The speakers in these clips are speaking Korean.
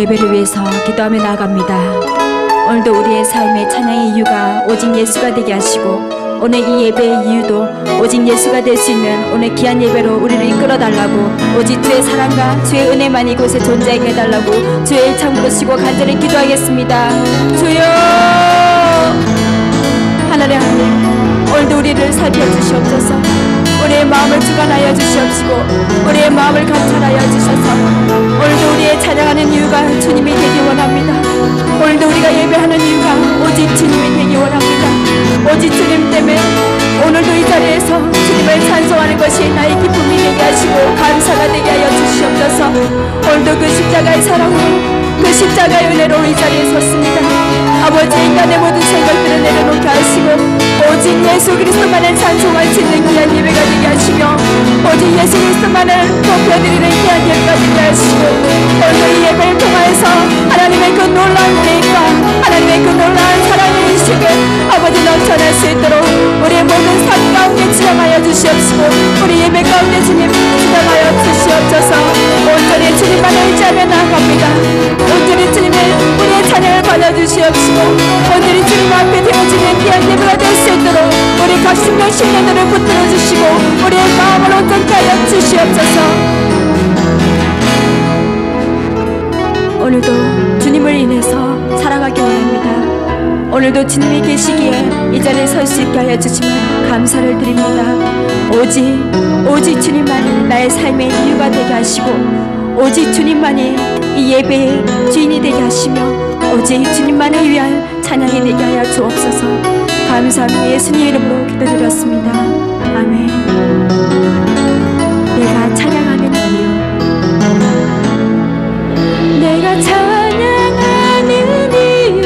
예배를 위해서 기도하며 나아갑니다. 오늘도 우리의 삶의 찬양의 이유가 오직 예수가 되게 하시고 오늘 이 예배의 이유도 오직 예수가 될 수 있는 오늘 귀한 예배로 우리를 이끌어달라고 오직 주의 사랑과 주의 은혜만 이곳에 존재하게 해달라고 주의 일창 부르시고 간절히 기도하겠습니다. 주여 하나님, 오늘도 우리를 살펴주시옵소서. 우리의 마음을 주관하여 주시옵시고 우리의 마음을 감찰하여 주셔서 오늘도 우리의 찬양하는 이유가 주님이 되기 원합니다. 오늘도 우리가 예배하는 이유가 오직 주님이 되기 원합니다. 오직 주님 때문에 오늘도 이 자리에서 주님을 찬송하는 것이 나의 기쁨이 되게 하시고 감사가 되게 하여 주시옵소서. 오늘도 그 십자가의 사랑으로 그 십자가의 은혜로 이 자리에 섰습니다. 아버지, 인간의 모든 생각들을 내려놓게 하시고 오직 예수 그리스도만을 찬송할 수 있는 귀한 예배가 되게 하시며 오직 예수 그리스도만을 높여드리는 귀한 예배가 되게 하시고 오늘 이 예배를 통하여서 하나님의 그 놀라운 은혜와 하나님의 그 놀라운 사랑의 인식을 아버지 넘쳐날 수 있도록 우리의 모든 삶 가운데 지정하여 주시옵시고 우리 예배 가운데 주님 지정하여 주시옵소서. 온전히 주님만을 의지하며 나아갑니다. 온전히 주님의 우리의 찬양을 받아주시옵시고 온전히 주님 앞에 되어지는 귀한 예배가 될 수 있도록 우리 각 신명 신령들을 붙들어 주시고 우리의 마음을 온전히 하여 주시옵소서. 오늘도 주님을 인해서 살아가기 원합니다. 오늘도 주님이 계시기에 이 자리에 설 수 있게 하여 주시면 감사를 드립니다. 오직 주님만이 나의 삶의 이유가 되게 하시고 오직 주님만이 이 예배의 주인이 되게 하시며 오직 주님만을 위한 찬양이 되게 하여 주옵소서. 감사합니다. 예수님 이름으로 기도드렸습니다. 아멘. 내가 찬양하는 이유, 내가 찬양하는 이유,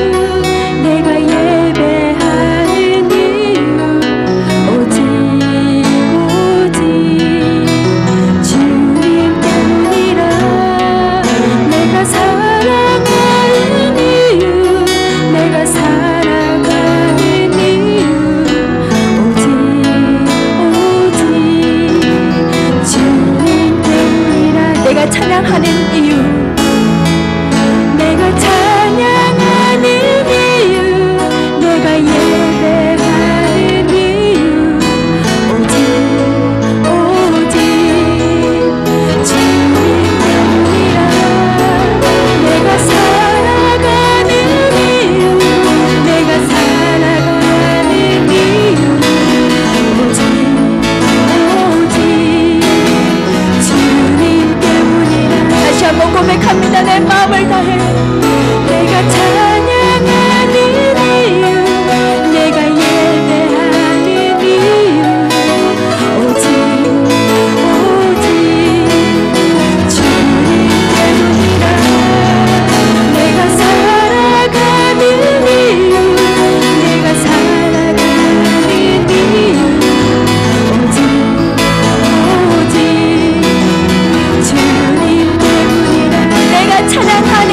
내가 예배하는 이유, 오직 주님 때문이라. 내가 사랑하는 이유, 내가 살아가는 이유, 오직 주님 때문이라. 내가 찬양하는 이유, 내가 찬양하는 이유, 내가 예배하는 이유, 오직 주님 때문이라. 내가 살아가는 이유, 내가 살아가는 이유, 오직 주님 때문이라. 다시 한번 고백합니다. 내 마음을 다해 내가 찬양하는 이유, 내가 예배하는 이유, 오직 주님 때문이라. 내가 살아가는 이유, 내가 살아가는 이유, 오직 주님 때문이라. 내가 찬양하는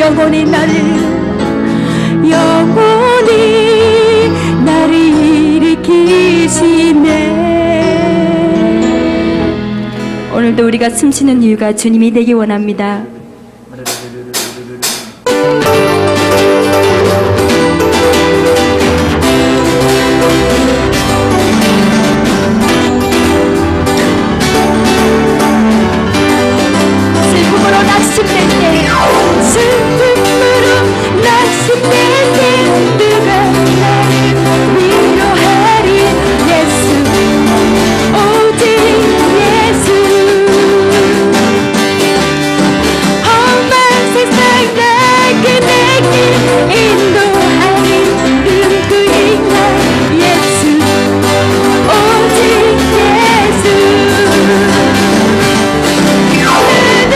영원히 나를 일으키시네. 오늘도 우리가 숨쉬는 이유가 주님이 되기 원합니다. 슬픔으로 낙심될 때 누가 나를 위로하리. 예수, 오직 예수. 험한 세상 내게 인도하리. 눈뜨인 날 예수, 오직 예수. 나는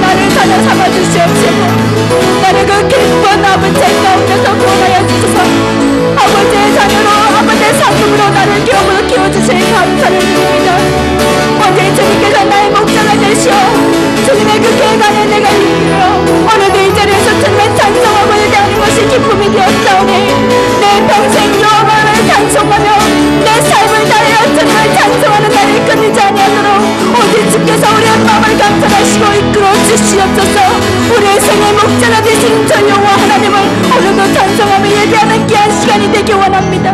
나를 사녀 삼아 주시옵시고 나를 그 기쁜 아버지의 가운데서 구원하여 주셔서 아버지의 자녀로 아버지의 상급으로 나를 기업으로 키워주시니 감사를 드립니다. 오직 주님께서 나의 목자가 되시어 주님의 그 계단에 내가 이끌어 오늘도 이 자리에서 주님의 찬송함을 대하는 것이 기쁨이 되었사오니 내 평생 여호와를 찬송하며 내 삶을 다하여 주님을 찬송하는 날이 끊이지 아니하도록 오직 주께서 우리의 마음을 감찰하시고 이끌어 주시옵소서. 우리의 생의 목자가 되신 저 여호와 하나님을 오늘도 찬송하며 예배하는 귀한 시간이 되기 원합니다.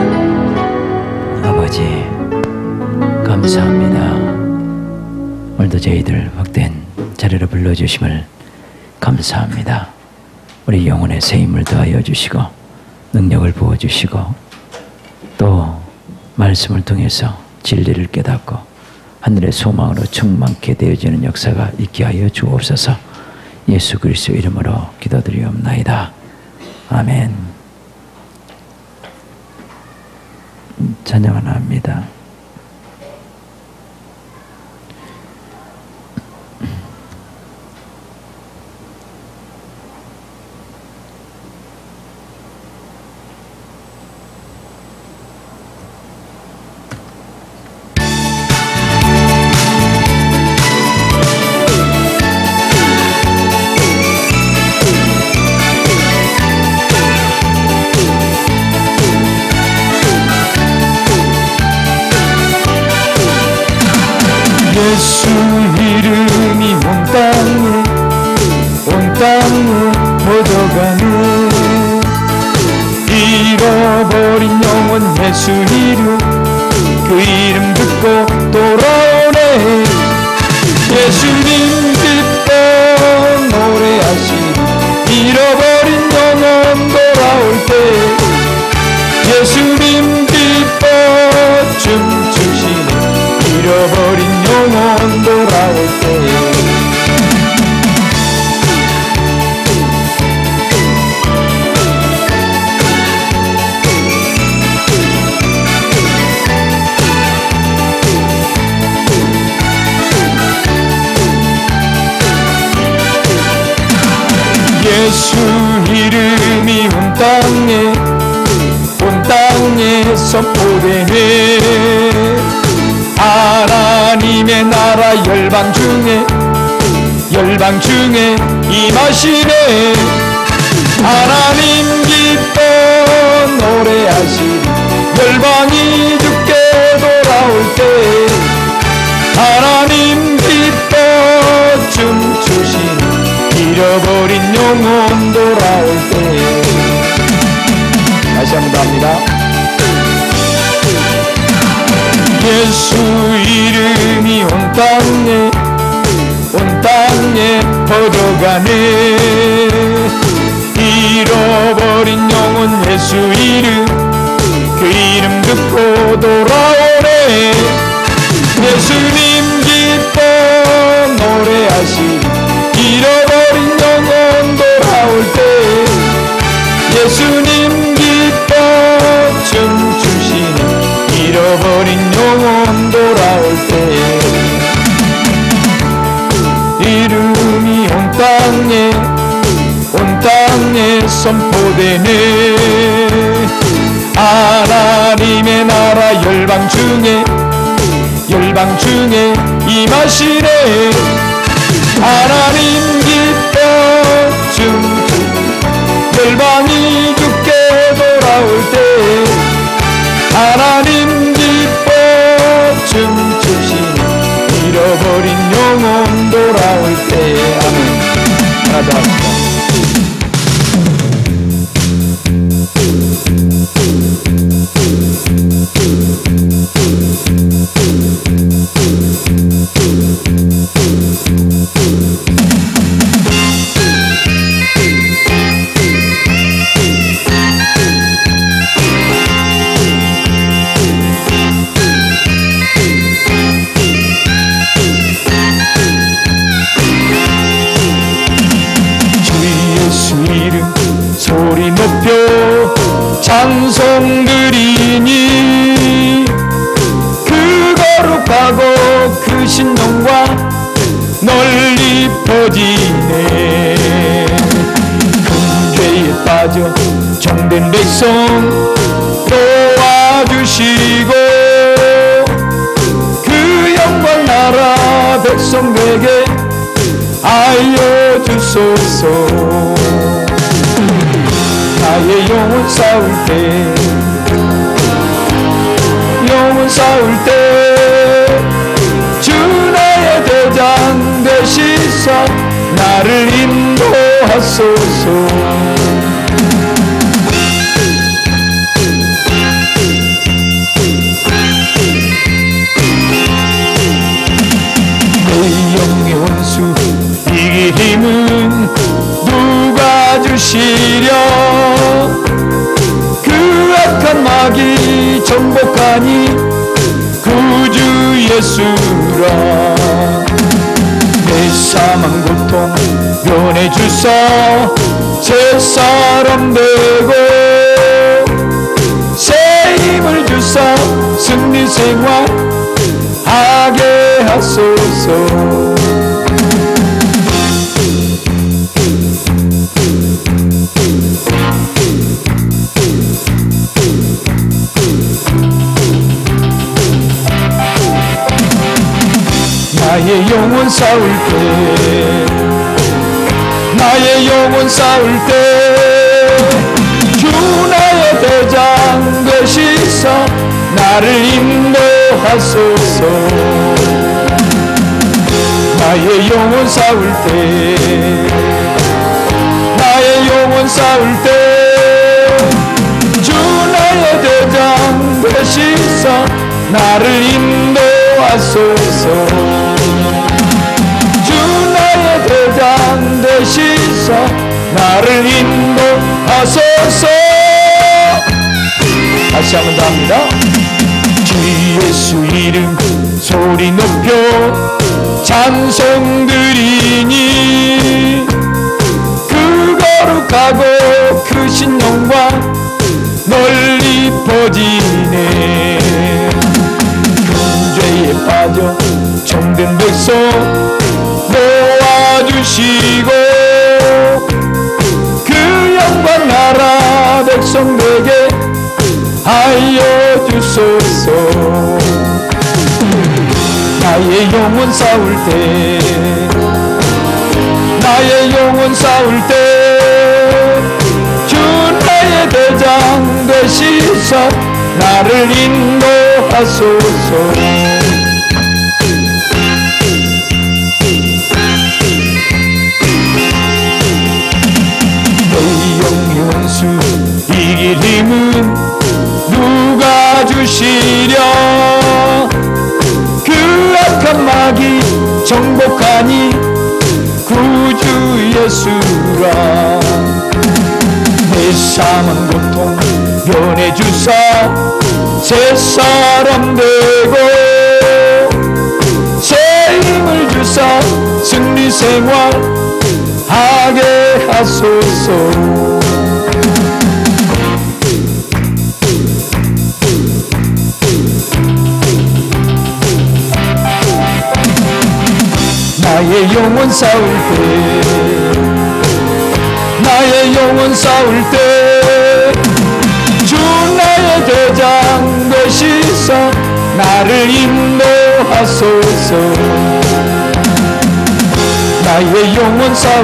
아버지 감사합니다. 오늘도 저희들 복된 자리로 불러주심을 감사합니다. 우리 영혼의 새 힘을 더하여 주시고 능력을 부어주시고 또 말씀을 통해서 진리를 깨닫고 하늘의 소망으로 충만케 되어지는 역사가 있게 하여 주옵소서. 예수 그리스도 이름으로 기도드리옵나이다. 아멘. 찬양 하나 합니다. 예수 이름이 온 땅에 묻어가네. 잃어버린 영혼 예수 이름, 그 이름 듣고 돌아오네. 예수님 기뻐 노래하시니 잃어버린 영혼 돌아올 때 예수님 기뻐 춤추시니 잃어버린 영혼 돌아올 때 예수 이름이 온 땅에 선포되네. 하나님의 나라 열방 중에 임하시네. 하나님 기뻐 노래하시니 열방이 주께 돌아올 때 하나님 기뻐 춤추시니 잃어버린 영혼 돌아올 때. 다시 한번 더 합니다. 예수 이름이 온 땅에 퍼져가네. 잃어버린 영혼 예수 이름, 그 이름 듣고 돌아오네. 예수님 기뻐 노래하시니 잃어버린 영혼 돌아올 때 예수님 기뻐 춤추시니 잃어버린 영혼 돌아올 때 이름이 온 땅에 선포되네. 하나님의 나라 열방 중에 임하시네. 하나님 기뻐 춤추 열방이 주께 돌아올 때 하나님 기뻐 춤추시니 잃어버린 영혼 돌아올 때. 아멘. 하나 더 합시다. 퍼지네. 큰 죄에 빠져 정된 백성 도와주시고 그 영광 나라 백성에게 알려주소서. 나의 영혼 싸울 때 주 나의 대장 되시사 나를 인도하소서. 내 영의 원수 이길 힘은 누가 주시랴. 그 악한 마귀 정복하니 구주 예수라. 내 사망 고통 면해주사 새 사람 되고 새 힘을 주사 승리 생활 하게 하소서. 나의 영혼 싸울 때 주 나의 대장 되시사 나를 인도하소서. 나의 영혼 싸울 때 주 나의 대장 되시사 나를 인도하소서. 대장 되시사 나를 인도하소서. 다시 한번 더 합니다. 주 예수 이름 소리 높여 찬송 드리니 그 거룩하고 크신 영광 널리 퍼지네. 큰 죄에 빠져 정된 백성 도와주시고 그 영광 나라 백성에게 알려주소서. 나의 영혼 싸울 때 주 나의 대장 되시사 나를 인도하소서. 이길 힘은 누가 주시랴. 그 악한 마귀 정복하니 구주 예수라. 내 사망 고통 면해주사 새 사람 되고 새 힘을 주사 승리 생활 하게 하소서. 나의 영혼 싸울 때 주 나의 대장 되시사 나를 인도하소서. 나의 영혼 싸울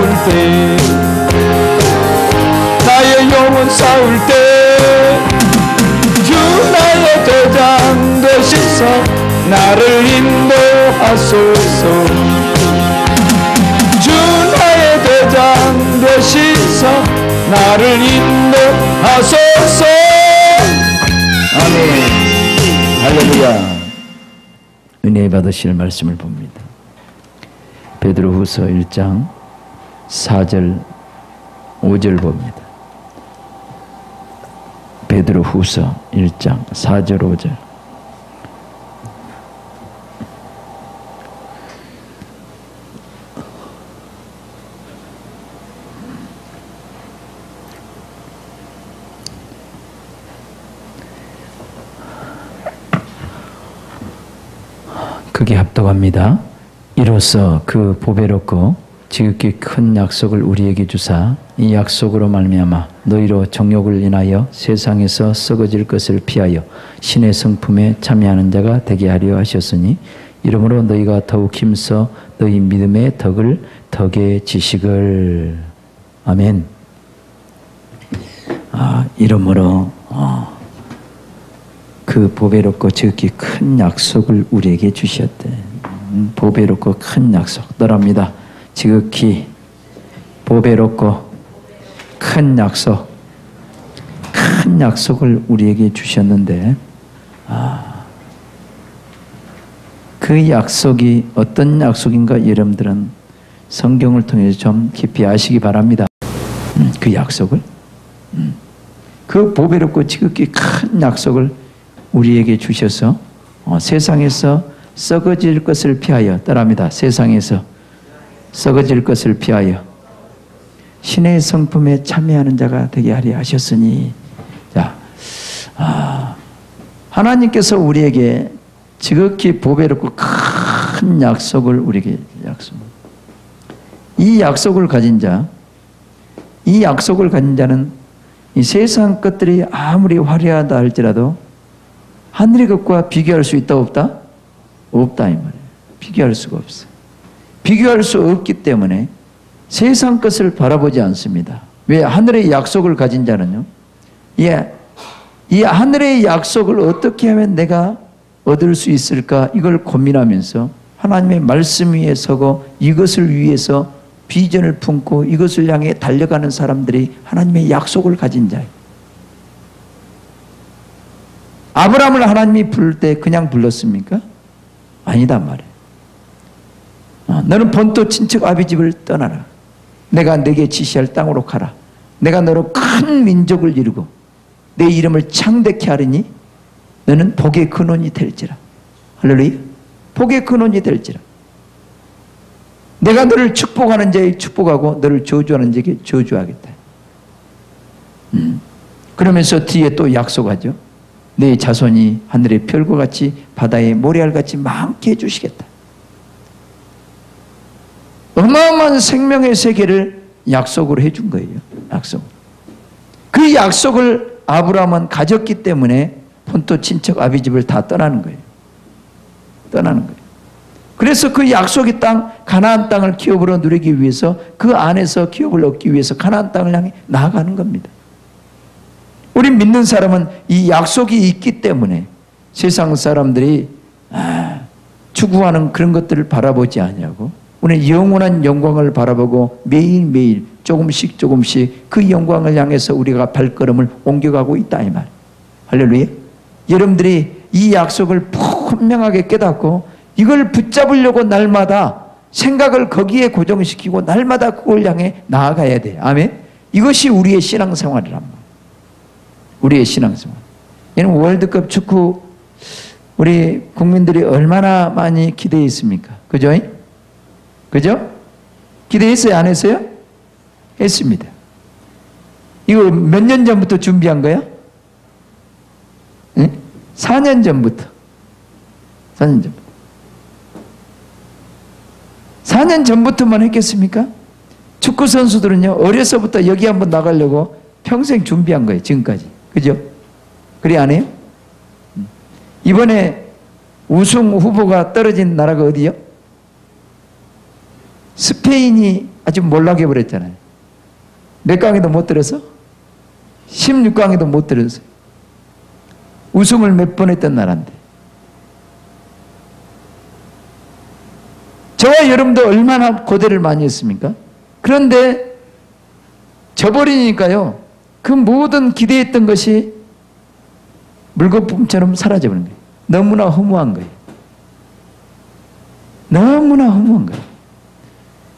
때 주 나의 대장 되시사 나를 인도하소서. 주 나의 대장 되시사 나를 인도하소서. 아멘. 할렐루야. 은혜 받으실 말씀을 봅니다. 베드로후서 1장 4절 5절 봅니다. 베드로후서 1장 4절 5절. 크게 합독합니다. 이로써 그 보배롭고 지극히 큰 약속을 우리에게 주사 이 약속으로 말미암아 너희로 정욕을 인하여 세상에서 썩어질 것을 피하여 신의 성품에 참여하는 자가 되게 하려 하셨으니 이러므로 너희가 더욱 힘써 너희 믿음의 덕의 지식을 아멘. 이러므로 그 보배롭고 지극히 큰 약속을 우리에게 주셨대. 보배롭고 큰 약속 떠납니다. 지극히 보배롭고 큰 약속을 우리에게 주셨는데 그 약속이 어떤 약속인가 여러분들은 성경을 통해서 좀 깊이 아시기 바랍니다. 그 약속을 그 보배롭고 지극히 큰 약속을 우리에게 주셔서 세상에서 썩어질 것을 피하여 떠납니다. 세상에서 썩어질 것을 피하여 신의 성품에 참여하는 자가 되게 하려 하셨으니 자, 하나님께서 우리에게 지극히 보배롭고 큰 약속을 우리에게 이 약속을 가진 자는 이 세상 것들이 아무리 화려하다 할지라도 하늘의 것과 비교할 수 있다 없다? 없다 이 말이에요. 비교할 수가 없어요. 비교할 수 없기 때문에 세상 것을 바라보지 않습니다. 왜? 하늘의 약속을 가진 자는요. 이 하늘의 약속을 어떻게 하면 내가 얻을 수 있을까? 이걸 고민하면서 하나님의 말씀 위에 서고 이것을 위해서 비전을 품고 이것을 향해 달려가는 사람들이 하나님의 약속을 가진 자예요. 아브라함을 하나님이 부를 때 그냥 불렀습니까? 아니단 말이에요. 너는 본토 친척 아비집을 떠나라. 내가 네게 지시할 땅으로 가라. 내가 너로 큰 민족을 이루고 내 이름을 창대케 하리니 너는 복의 근원이 될지라. 할렐루야. 복의 근원이 될지라. 내가 너를 축복하는 자에게 축복하고 너를 저주하는 자에게 저주하겠다. 그러면서 뒤에 또 약속하죠. 내 자손이 하늘의 별과 같이 바다의 모래알같이 많게 해주시겠다. 어마어마한 생명의 세계를 약속으로 해준 거예요. 약속. 그 약속을 아브라함은 가졌기 때문에 본토 친척 아비집을 다 떠나는 거예요. 떠나는 거예요. 그래서 그 약속의 땅 가나안 땅을 기업으로 누리기 위해서 그 안에서 기업을 얻기 위해서 가나안 땅을 향해 나아가는 겁니다. 우리 믿는 사람은 이 약속이 있기 때문에 세상 사람들이 추구하는 그런 것들을 바라보지 않냐고. 우리는 영원한 영광을 바라보고 매일매일 조금씩 그 영광을 향해서 우리가 발걸음을 옮겨가고 있다 이 말. 할렐루야. 여러분들이 이 약속을 분명하게 깨닫고 이걸 붙잡으려고 날마다 생각을 거기에 고정시키고 날마다 그걸 향해 나아가야 돼. 아멘. 이것이 우리의 신앙생활이란 말이에요. 우리의 신앙생활. 얘는 월드컵 축구 우리 국민들이 얼마나 많이 기대했습니까? 그죠? 그죠? 기대했어요? 안 했어요? 했습니다. 이거 몇 년 전부터 준비한 거야? 응? 4년 전부터. 4년 전부터. 4년 전부터만 했겠습니까? 축구 선수들은요, 어려서부터 여기 한번 나가려고 평생 준비한 거예요, 지금까지. 그죠? 그래, 안 해요? 이번에 우승 후보가 떨어진 나라가 어디요? 스페인이 아주 몰락해 버렸잖아요. 몇 강에도 못 들어서? 16강에도 못 들어서. 우승을 몇 번 했던 나라인데. 저와 여러분도 얼마나 고대를 많이 했습니까? 그런데 져버리니까요, 그 모든 기대했던 것이 물거품처럼 사라져버린 거예요. 너무나 허무한 거예요. 너무나 허무한 거예요.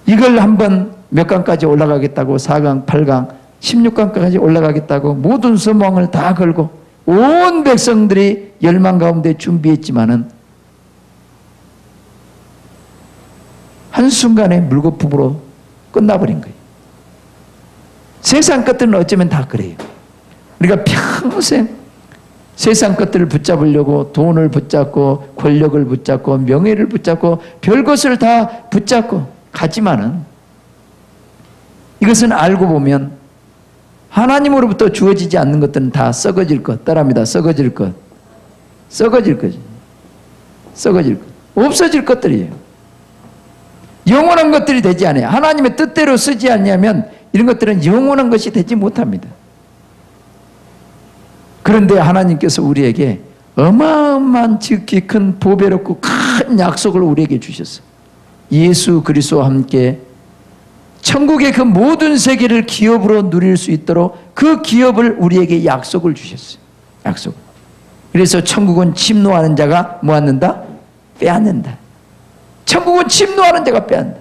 이걸 한번 몇 강까지 올라가겠다고 4강, 8강, 16강까지 올라가겠다고 모든 소망을 다 걸고 온 백성들이 열망 가운데 준비했지만은 한순간에 물거품으로 끝나버린 거예요. 세상 것들은 어쩌면 다 그래요. 우리가 평생 세상 것들을 붙잡으려고 돈을 붙잡고 권력을 붙잡고 명예를 붙잡고 별것을 다 붙잡고 가지만은 이것은 알고 보면 하나님으로부터 주어지지 않는 것들은 다 썩어질 것. 따라합니다. 썩어질 것. 썩어질 거지. 썩어질 것. 없어질 것들이에요. 영원한 것들이 되지 않아요. 하나님의 뜻대로 쓰지 않냐면 이런 것들은 영원한 것이 되지 못합니다. 그런데 하나님께서 우리에게 어마어마한 지극히 큰 보배롭고 큰 약속을 우리에게 주셨어요. 예수 그리스도와 함께 천국의 그 모든 세계를 기업으로 누릴 수 있도록 그 기업을 우리에게 약속을 주셨어요. 약속. 그래서 천국은 침노하는 자가 뭐하는다? 빼앗는다. 천국은 침노하는 자가 빼앗는다.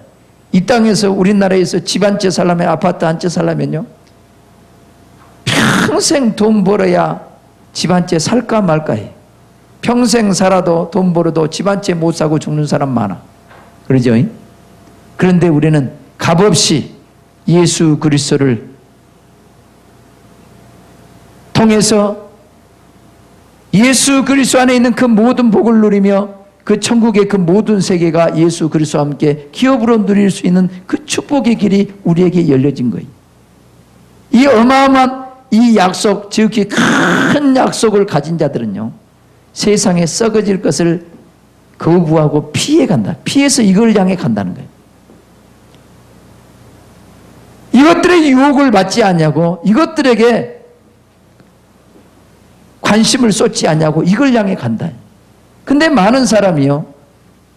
이 땅에서 우리나라에서 집 한 채 살려면, 아파트 한 채 살려면요, 평생 돈 벌어야 집 한 채 살까 말까 해. 평생 살아도 돈 벌어도 집 한 채 못 사고 죽는 사람 많아. 그러죠? 그런데 우리는 값없이 예수 그리스도를 통해서 예수 그리스도 안에 있는 그 모든 복을 누리며 그 천국의 그 모든 세계가 예수 그리스도와 함께 기업으로 누릴 수 있는 그 축복의 길이 우리에게 열려진 거예요. 이 어마어마한 이 약속, 지극히 큰 약속을 가진 자들은요, 세상에 썩어질 것을 거부하고 피해간다. 피해서 이걸 향해 간다는 거예요. 이것들의 유혹을 받지 않냐고, 이것들에게 관심을 쏟지 않냐고, 이걸 향해 간다. 근데 많은 사람이요,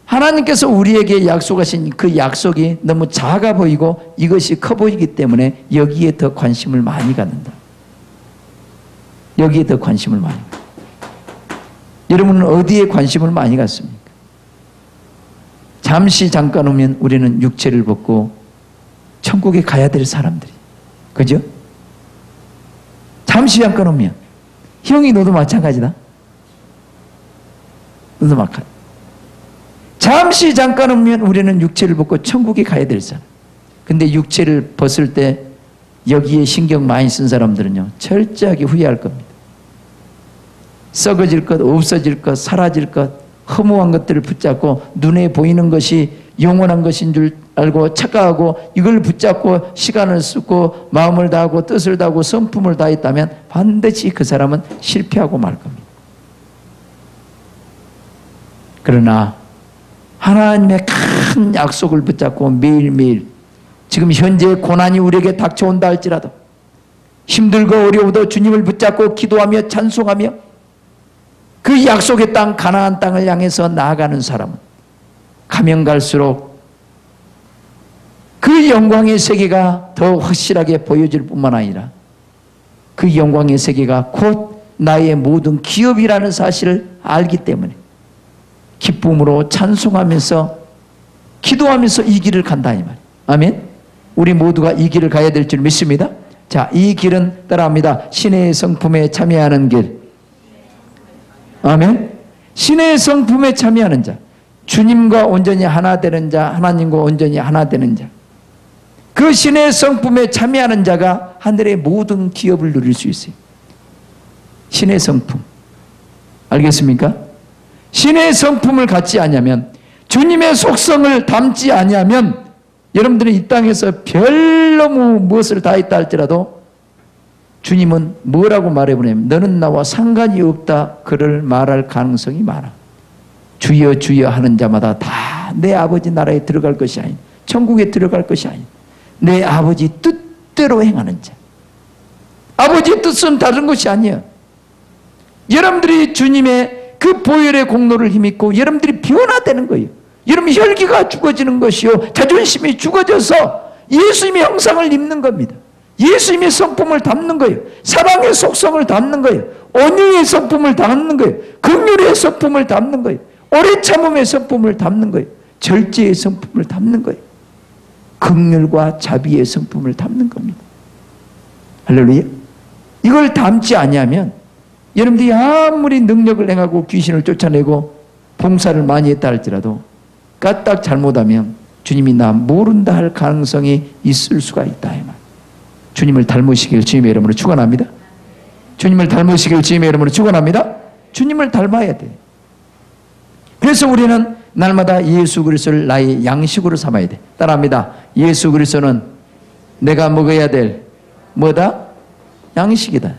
하나님께서 우리에게 약속하신 그 약속이 너무 작아 보이고 이것이 커 보이기 때문에 여기에 더 관심을 많이 갖는다. 여기에 더 관심을 많이 갖는다. 여러분은 어디에 관심을 많이 갖습니까? 잠시 잠깐 오면 우리는 육체를 벗고 천국에 가야 될 사람들이, 그죠? 잠시 잠깐 오면, 형이 너도 마찬가지다. 너도 마찬가지. 잠시 잠깐 오면 우리는 육체를 벗고 천국에 가야 될 사람. 근데 육체를 벗을 때 여기에 신경 많이 쓴 사람들은요, 철저하게 후회할 겁니다. 썩어질 것, 없어질 것, 사라질 것, 허무한 것들을 붙잡고 눈에 보이는 것이 영원한 것인 줄 알고 착각하고 이걸 붙잡고 시간을 쓰고 마음을 다하고 뜻을 다하고 성품을 다했다면 반드시 그 사람은 실패하고 말 겁니다. 그러나 하나님의 큰 약속을 붙잡고 매일매일 지금 현재 고난이 우리에게 닥쳐온다 할지라도 힘들고 어려워도 주님을 붙잡고 기도하며 찬송하며 그 약속의 땅 가나안 땅을 향해서 나아가는 사람은 가면 갈수록 그 영광의 세계가 더 확실하게 보여질 뿐만 아니라 그 영광의 세계가 곧 나의 모든 기업이라는 사실을 알기 때문에 기쁨으로 찬송하면서 기도하면서 이 길을 간다 이 말이에요. 아멘. 우리 모두가 이 길을 가야 될 줄 믿습니다. 자, 이 길은 따라합니다. 신의 성품에 참여하는 길. 아멘. 신의 성품에 참여하는 자, 주님과 온전히 하나 되는 자, 하나님과 온전히 하나 되는 자, 그 신의 성품에 참여하는 자가 하늘의 모든 기업을 누릴 수 있어요. 신의 성품, 알겠습니까? 신의 성품을 갖지 않으면, 주님의 속성을 담지 않으면 여러분들은 이 땅에서 별너무 무엇을 다 했다 할지라도 주님은 뭐라고 말해보냐면 너는 나와 상관이 없다 그를 말할 가능성이 많아. 주여 주여 하는 자마다 다 내 아버지 나라에 들어갈 것이 아닌, 천국에 들어갈 것이 아닌 내 아버지 뜻대로 행하는 자. 아버지의 뜻은 다른 것이 아니에요. 여러분들이 주님의 그 보혈의 공로를 힘입고 여러분들이 변화되는 거예요. 여러분 혈기가 죽어지는 것이요, 자존심이 죽어져서 예수님의 형상을 입는 겁니다. 예수님의 성품을 담는 거예요. 사랑의 속성을 담는 거예요. 온유의 성품을 담는 거예요. 긍휼의 성품을 담는 거예요. 오래 참음의 성품을 담는 거예요. 절제의 성품을 담는 거예요. 긍휼과 자비의 성품을 담는 겁니다. 할렐루야. 이걸 담지 아니하면 여러분들이 아무리 능력을 행하고 귀신을 쫓아내고 봉사를 많이 했다 할지라도 까딱 잘못하면 주님이 나 모른다 할 가능성이 있을 수가 있다 이 말. 주님을 닮으시길 주님의 이름으로 축원합니다. 주님을 닮으시길 주님의 이름으로 축원합니다. 주님을 닮아야 돼. 그래서 우리는 날마다 예수 그리스도를 나의 양식으로 삼아야 돼. 따라합니다. 예수 그리스도는 내가 먹어야 될 뭐다? 양식이다.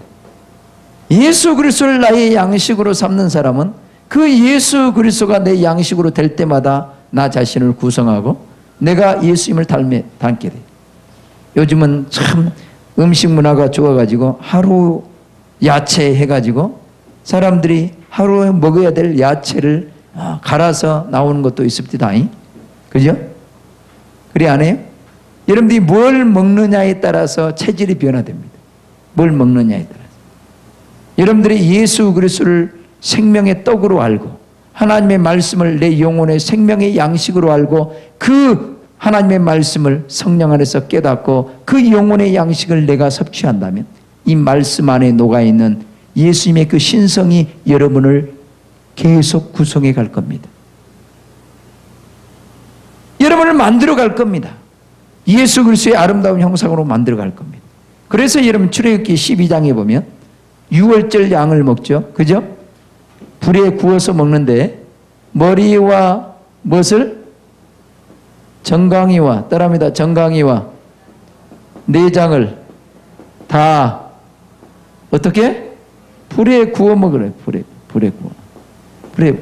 예수 그리스도를 나의 양식으로 삼는 사람은 그 예수 그리스도가 내 양식으로 될 때마다 나 자신을 구성하고 내가 예수님을 닮게 돼. 요즘은 참 음식 문화가 좋아가지고 하루 야채 해가지고 사람들이 하루에 먹어야 될 야채를 갈아서 나오는 것도 있습니다. 그죠? 그래 안 해요? 여러분들이 뭘 먹느냐에 따라서 체질이 변화됩니다. 뭘 먹느냐에 따라서. 여러분들이 예수 그리스도를 생명의 떡으로 알고 하나님의 말씀을 내 영혼의 생명의 양식으로 알고 그 하나님의 말씀을 성령 안에서 깨닫고 그 영혼의 양식을 내가 섭취한다면 이 말씀 안에 녹아있는 예수님의 그 신성이 여러분을 계속 구성해 갈 겁니다. 여러분을 만들어 갈 겁니다. 예수 그리스도의 아름다운 형상으로 만들어 갈 겁니다. 그래서 여러분 출애굽기 12장에 보면 6월절 양을 먹죠. 그죠? 불에 구워서 먹는데 머리와 무엇을? 정강이와 따라합니다. 정강이와 내장을 다 어떻게? 불에 구워 먹으래요. 불에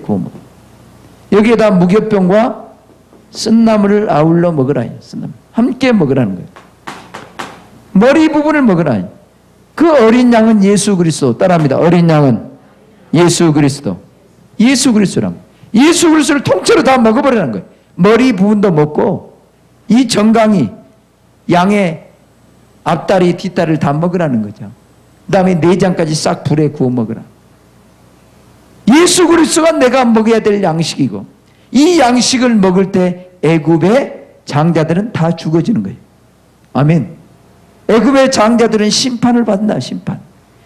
구워 먹어. 여기에다 무교병과 쓴나물을 아울러 먹으라. 쓴나물. 함께 먹으라는 거예요. 머리 부분을 먹으라. 그 어린 양은 예수 그리스도. 따라합니다. 어린 양은 예수 그리스도. 예수 그리스도랑 예수 그리스도를 통째로 다 먹어버리라는 거예요. 머리 부분도 먹고 이 정강이 양의 앞다리 뒷다리를 다 먹으라는 거죠. 그 다음에 내장까지 싹 불에 구워 먹으라. 예수 그리스도가 내가 먹어야 될 양식이고 이 양식을 먹을 때 애굽의 장자들은 다 죽어지는 거예요. 아멘. 애굽의 장자들은 심판을 받는다. 심판.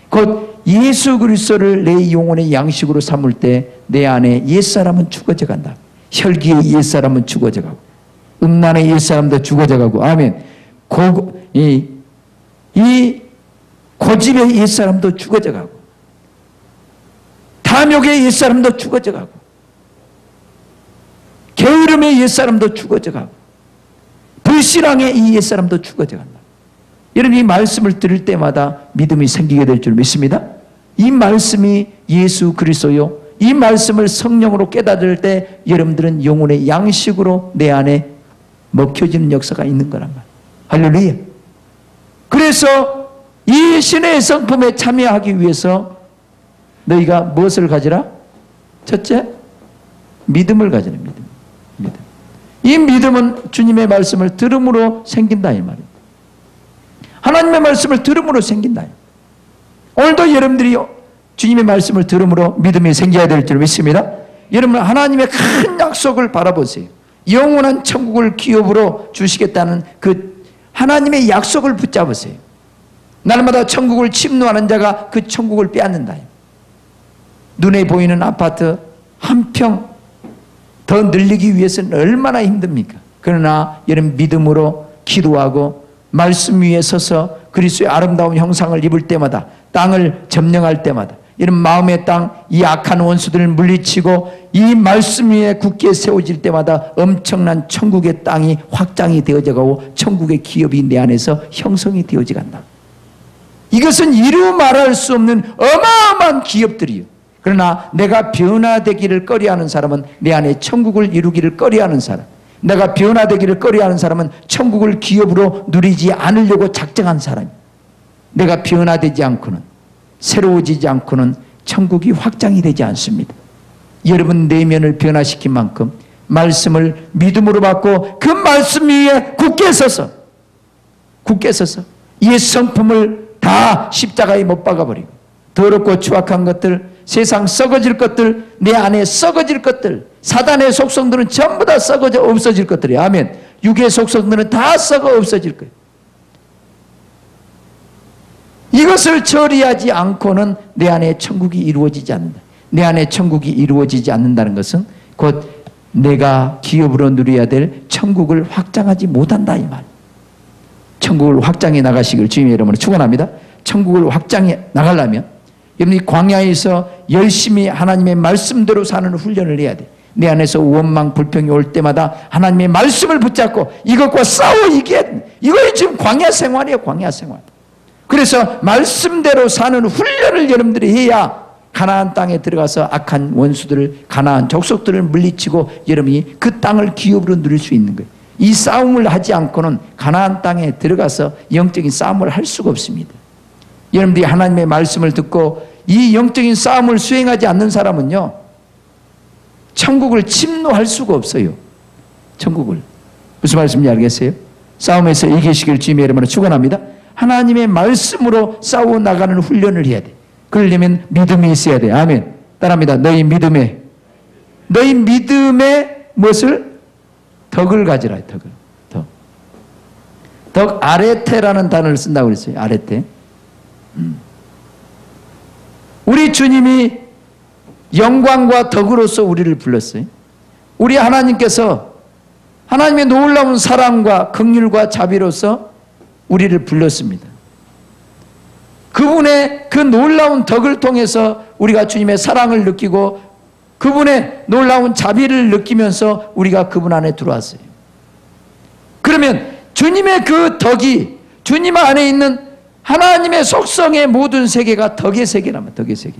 곧 예수 그리스도를 내 영혼의 양식으로 삼을 때 내 안에 옛사람은 죽어져 간다. 혈기의 옛사람은 죽어져 가고 음란의 옛사람도 죽어져 가고 아멘. 이 고집의 옛사람도 죽어져 가고 탐욕의 옛사람도 죽어져 가고 게으름의 옛사람도 죽어져 가고 불신앙의 이 옛사람도 죽어져 간다. 여러분 이 말씀을 들을 때마다 믿음이 생기게 될 줄 믿습니다. 이 말씀이 예수 그리스도요. 이 말씀을 성령으로 깨달을 때 여러분들은 영혼의 양식으로 내 안에 먹혀지는 역사가 있는 거란 말이에요. 할렐루야. 그래서 이 신의 성품에 참여하기 위해서 너희가 무엇을 가지라? 첫째, 믿음을 가지라. 믿음. 이 믿음은 주님의 말씀을 들음으로 생긴다 이 말이에요. 하나님의 말씀을 들음으로 생긴다. 오늘도 여러분들이 주님의 말씀을 들음으로 믿음이 생겨야 될 줄 믿습니다. 여러분 하나님의 큰 약속을 바라보세요. 영원한 천국을 기업으로 주시겠다는 그 하나님의 약속을 붙잡으세요. 날마다 천국을 침노하는 자가 그 천국을 빼앗는다. 눈에 보이는 아파트 한 평 더 늘리기 위해서는 얼마나 힘듭니까? 그러나 여러분 믿음으로 기도하고 말씀 위에 서서 그리스도의 아름다운 형상을 입을 때마다 땅을 점령할 때마다 이런 마음의 땅, 이 악한 원수들을 물리치고 이 말씀 위에 굳게 세워질 때마다 엄청난 천국의 땅이 확장이 되어져 가고 천국의 기업이 내 안에서 형성이 되어져 간다. 이것은 이루 말할 수 없는 어마어마한 기업들이요. 그러나 내가 변화되기를 꺼려하는 사람은 내 안에 천국을 이루기를 꺼려하는 사람, 내가 변화되기를 꺼려하는 사람은 천국을 기업으로 누리지 않으려고 작정한 사람, 내가 변화되지 않고는 새로워지지 않고는 천국이 확장이 되지 않습니다. 여러분 내면을 변화시킨 만큼 말씀을 믿음으로 받고 그 말씀 위에 굳게 서서 이 성품을 다 십자가에 못 박아버리고 더럽고 추악한 것들, 세상 썩어질 것들, 내 안에 썩어질 것들, 사단의 속성들은 전부 다 썩어져 없어질 것들이에요. 아멘. 육의 속성들은 다 썩어 없어질 거예요. 이것을 처리하지 않고는 내 안에 천국이 이루어지지 않는다. 내 안에 천국이 이루어지지 않는다는 것은 곧 내가 기업으로 누려야 될 천국을 확장하지 못한다 이 말. 천국을 확장해 나가시길 주님의 이름으로 축원합니다. 천국을 확장해 나가려면 여러분이 광야에서 열심히 하나님의 말씀대로 사는 훈련을 해야 돼. 내 안에서 원망 불평이 올 때마다 하나님의 말씀을 붙잡고 이것과 싸워 이겨야 돼. 이거 지금 광야 생활이에요. 광야 생활. 그래서 말씀대로 사는 훈련을 여러분들이 해야 가나안 땅에 들어가서 악한 원수들을, 가나안 족속들을 물리치고 여러분이 그 땅을 기업으로 누릴 수 있는 거예요. 이 싸움을 하지 않고는 가나안 땅에 들어가서 영적인 싸움을 할 수가 없습니다. 여러분들이 하나님의 말씀을 듣고 이 영적인 싸움을 수행하지 않는 사람은요, 천국을 침노할 수가 없어요. 천국을. 무슨 말씀인지 알겠어요? 싸움에서 이기시길 주님의 이름으로 축원합니다. 하나님의 말씀으로 싸워 나가는 훈련을 해야 돼. 그러려면 믿음이 있어야 돼. 아멘. 따라합니다. 너희 믿음에 무엇을? 덕을 가지라. 덕을. 덕 아레테라는 단어를 쓴다고 그랬어요. 아레테. 우리 주님이 영광과 덕으로서 우리를 불렀어요. 우리 하나님께서 하나님의 놀라운 사랑과 긍휼과 자비로서 우리를 불렀습니다. 그분의 그 놀라운 덕을 통해서 우리가 주님의 사랑을 느끼고 그분의 놀라운 자비를 느끼면서 우리가 그분 안에 들어왔어요. 그러면 주님의 그 덕이 주님 안에 있는 하나님의 속성의 모든 세계가 덕의 세계라면, 덕의 세계.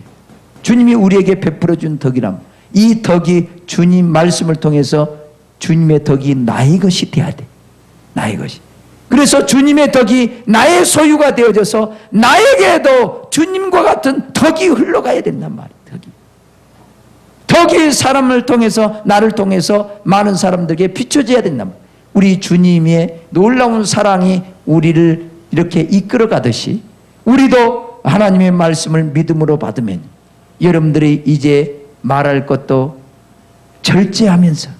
주님이 우리에게 베풀어 준 덕이라면 이 덕이 주님 말씀을 통해서 주님의 덕이 나의 것이 돼야 돼. 나의 것이. 그래서 주님의 덕이 나의 소유가 되어져서 나에게도 주님과 같은 덕이 흘러가야 된단 말이에요. 덕이 사람을 통해서, 나를 통해서 많은 사람들에게 비춰져야 된단 말이에요. 우리 주님의 놀라운 사랑이 우리를 이렇게 이끌어 가듯이 우리도 하나님의 말씀을 믿음으로 받으면 여러분들이 이제 말할 것도 절제하면서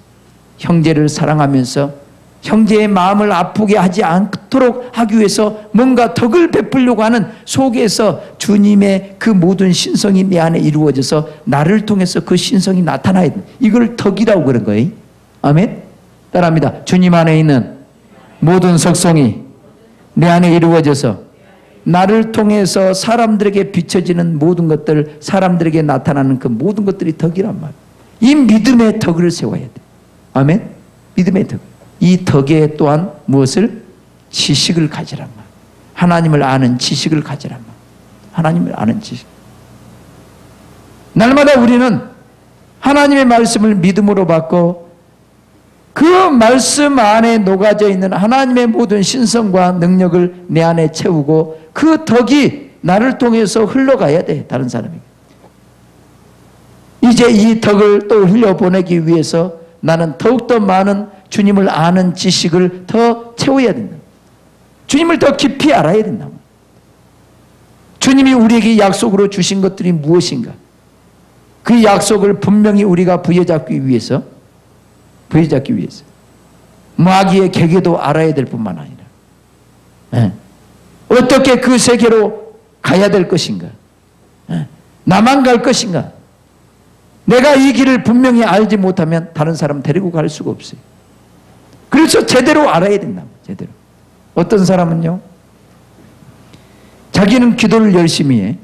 형제를 사랑하면서 형제의 마음을 아프게 하지 않도록 하기 위해서 뭔가 덕을 베풀려고 하는 속에서 주님의 그 모든 신성이 내 안에 이루어져서 나를 통해서 그 신성이 나타나야 돼. 이걸 덕이라고 그런 거예요. 아멘? 따라합니다. 주님 안에 있는 모든 속성이 내 안에 이루어져서 나를 통해서 사람들에게 비춰지는 모든 것들, 사람들에게 나타나는 그 모든 것들이 덕이란 말이에요. 이 믿음의 덕을 세워야 돼. 아멘? 믿음의 덕. 이 덕에 또한 무엇을? 지식을 가지란 말. 하나님을 아는 지식을 가지란 말. 하나님을 아는 지식. 날마다 우리는 하나님의 말씀을 믿음으로 받고 그 말씀 안에 녹아져 있는 하나님의 모든 신성과 능력을 내 안에 채우고 그 덕이 나를 통해서 흘러가야 돼. 다른 사람에게. 이제 이 덕을 또 흘려보내기 위해서 나는 더욱더 많은 주님을 아는 지식을 더 채워야 된다. 주님을 더 깊이 알아야 된다. 주님이 우리에게 약속으로 주신 것들이 무엇인가? 그 약속을 분명히 우리가 부여잡기 위해서 마귀의 계계도 알아야 될 뿐만 아니라 어떻게 그 세계로 가야 될 것인가? 나만 갈 것인가? 내가 이 길을 분명히 알지 못하면 다른 사람 데리고 갈 수가 없어요. 그래서 제대로 알아야 된다. 제대로. 어떤 사람은요, 자기는 기도를 열심히 해.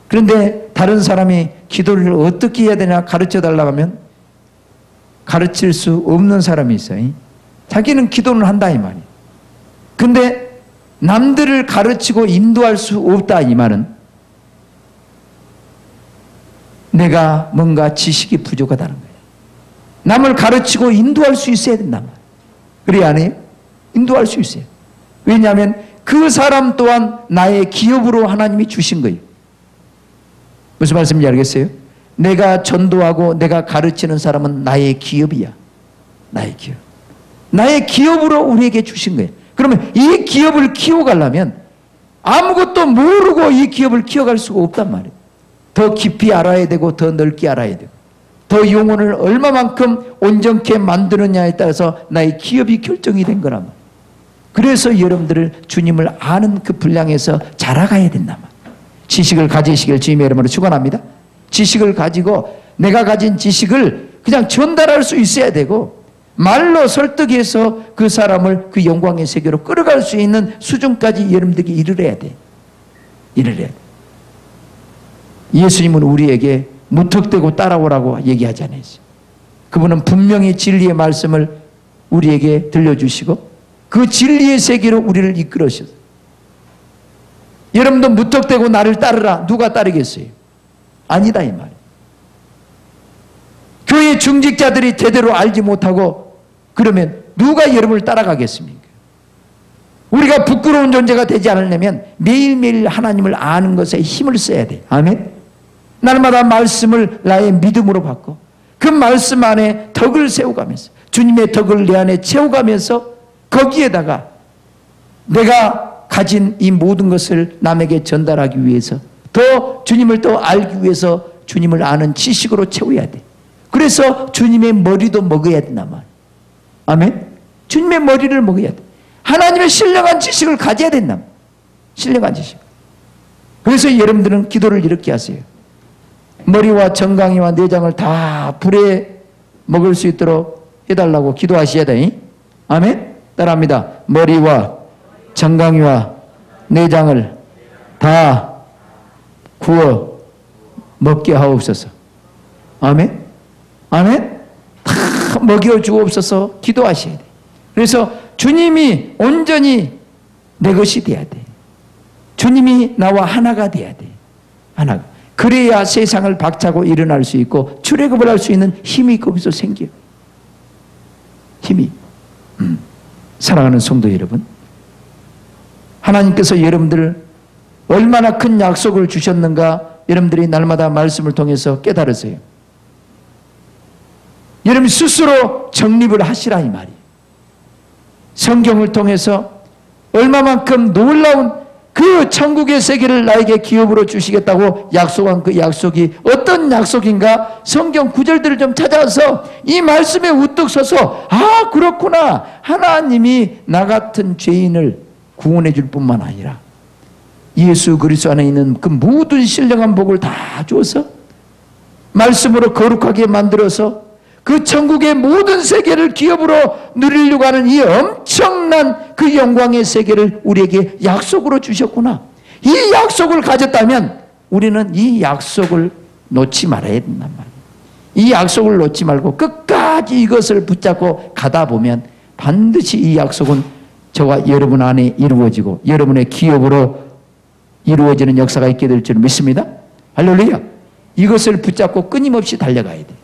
그런데 다른 사람이 기도를 어떻게 해야 되냐 가르쳐 달라고 하면 가르칠 수 없는 사람이 있어요. 자기는 기도는 한다 이 말이에요. 근데 남들을 가르치고 인도할 수 없다 이 말은 내가 뭔가 지식이 부족하다는 거예요. 남을 가르치고 인도할 수 있어야 된단 말이에요. 그래야 안 해요? 인도할 수 있어요. 왜냐하면 그 사람 또한 나의 기업으로 하나님이 주신 거예요. 무슨 말씀인지 알겠어요? 내가 전도하고 내가 가르치는 사람은 나의 기업이야. 나의 기업. 나의 기업으로 우리에게 주신 거예요. 그러면 이 기업을 키워가려면 아무것도 모르고 이 기업을 키워갈 수가 없단 말이에요. 더 깊이 알아야 되고 더 넓게 알아야 되고 더 영혼을 얼마만큼 온전케 만드느냐에 따라서 나의 기업이 결정이 된 거란 말이에요. 그래서 여러분들을 주님을 아는 그 분량에서 자라가야 된단 말이에요. 지식을 가지시길 주님의 이름으로 축원합니다. 지식을 가지고 내가 가진 지식을 그냥 전달할 수 있어야 되고 말로 설득해서 그 사람을 그 영광의 세계로 끌어갈 수 있는 수준까지 여러분들이 이르러야 돼. 이르러야 돼. 예수님은 우리에게 무턱대고 따라오라고 얘기하지 않았어요. 그분은 분명히 진리의 말씀을 우리에게 들려주시고 그 진리의 세계로 우리를 이끌으셨어요. 여러분도 무턱대고 나를 따르라. 누가 따르겠어요? 아니다 이 말이에요. 교회 중직자들이 제대로 알지 못하고 그러면 누가 여러분을 따라가겠습니까? 우리가 부끄러운 존재가 되지 않으려면 매일매일 하나님을 아는 것에 힘을 써야 돼. 아멘. 날마다 말씀을 나의 믿음으로 받고 그 말씀 안에 덕을 세워가면서 주님의 덕을 내 안에 채워가면서 거기에다가 내가 가진 이 모든 것을 남에게 전달하기 위해서 더 주님을 더 알기 위해서 주님을 아는 지식으로 채워야 돼. 그래서 주님의 머리도 먹어야 된단 말이야. 아멘. 주님의 머리를 먹어야 돼. 하나님의 신령한 지식을 가져야 된다. 신령한 지식. 그래서 여러분들은 기도를 이렇게 하세요. 머리와 정강이와 내장을 다 불에 먹을 수 있도록 해달라고 기도하셔야 돼. 아멘. 따라합니다. 머리와 정강이와 내장을 다 구워 먹게 하옵소서. 아멘. 아멘. 다 먹여 주옵소서 기도하셔야 돼. 그래서 주님이 온전히 내 것이 돼야 돼. 주님이 나와 하나가 돼야 돼. 하나가. 그래야 세상을 박차고 일어날 수 있고 출애굽을 할 수 있는 힘이 거기서 생겨요. 힘이. 사랑하는 성도 여러분, 하나님께서 여러분들 얼마나 큰 약속을 주셨는가 여러분들이 날마다 말씀을 통해서 깨달으세요. 여러분 스스로 정립을 하시라 이 말이에요. 성경을 통해서 얼마만큼 놀라운 그 천국의 세계를 나에게 기업으로 주시겠다고 약속한 그 약속이 어떤 약속인가 성경 구절들을 좀 찾아서 이 말씀에 우뚝 서서 아 그렇구나, 하나님이 나 같은 죄인을 구원해 줄 뿐만 아니라 예수 그리스도 안에 있는 그 모든 신령한 복을 다 주어서 말씀으로 거룩하게 만들어서 그 천국의 모든 세계를 기업으로 누리려고 하는 이 엄청난 그 영광의 세계를 우리에게 약속으로 주셨구나. 이 약속을 가졌다면 우리는 이 약속을 놓지 말아야 된단 말이에요. 이 약속을 놓지 말고 끝까지 이것을 붙잡고 가다 보면 반드시 이 약속은 저와 여러분 안에 이루어지고 여러분의 기업으로 이루어지는 역사가 있게 될 줄 믿습니다. 할렐루야. 이것을 붙잡고 끊임없이 달려가야 돼.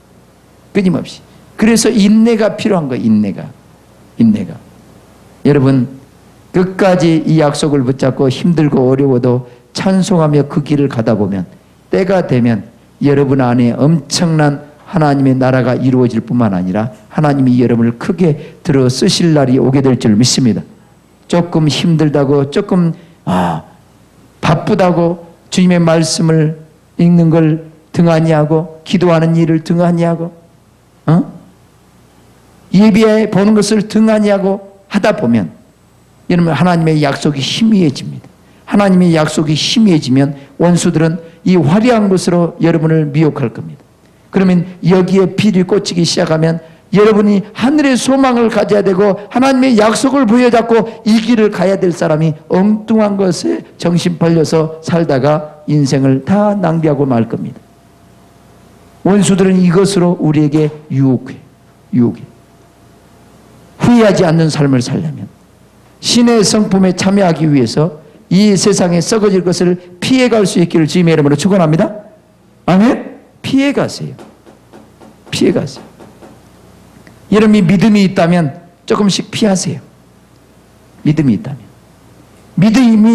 끊임없이. 그래서 인내가 필요한 거예요. 인내가. 여러분 끝까지 이 약속을 붙잡고 힘들고 어려워도 찬송하며 그 길을 가다 보면 때가 되면 여러분 안에 엄청난 하나님의 나라가 이루어질 뿐만 아니라 하나님이 여러분을 크게 들어 쓰실 날이 오게 될 줄 믿습니다. 조금 힘들다고 조금 바쁘다고 주님의 말씀을 읽는 걸 등한히 하고 기도하는 일을 등한히 하고 예배 보는 것을 등한히 하고 하다 보면 여러분 하나님의 약속이 희미해집니다. 하나님의 약속이 희미해지면 원수들은 이 화려한 것으로 여러분을 미혹할 겁니다. 그러면 여기에 비리 꽂히기 시작하면 여러분이 하늘의 소망을 가져야 되고 하나님의 약속을 부여잡고 이 길을 가야 될 사람이 엉뚱한 것에 정신 팔려서 살다가 인생을 다 낭비하고 말 겁니다. 원수들은 이것으로 우리에게 유혹해. 후회하지 않는 삶을 살려면 신의 성품에 참여하기 위해서 이 세상에 썩어질 것을 피해갈 수 있기를 주님의 이름으로 축원합니다. 아멘. 피해가세요. 여러분이 믿음이 있다면 조금씩 피하세요. 믿음이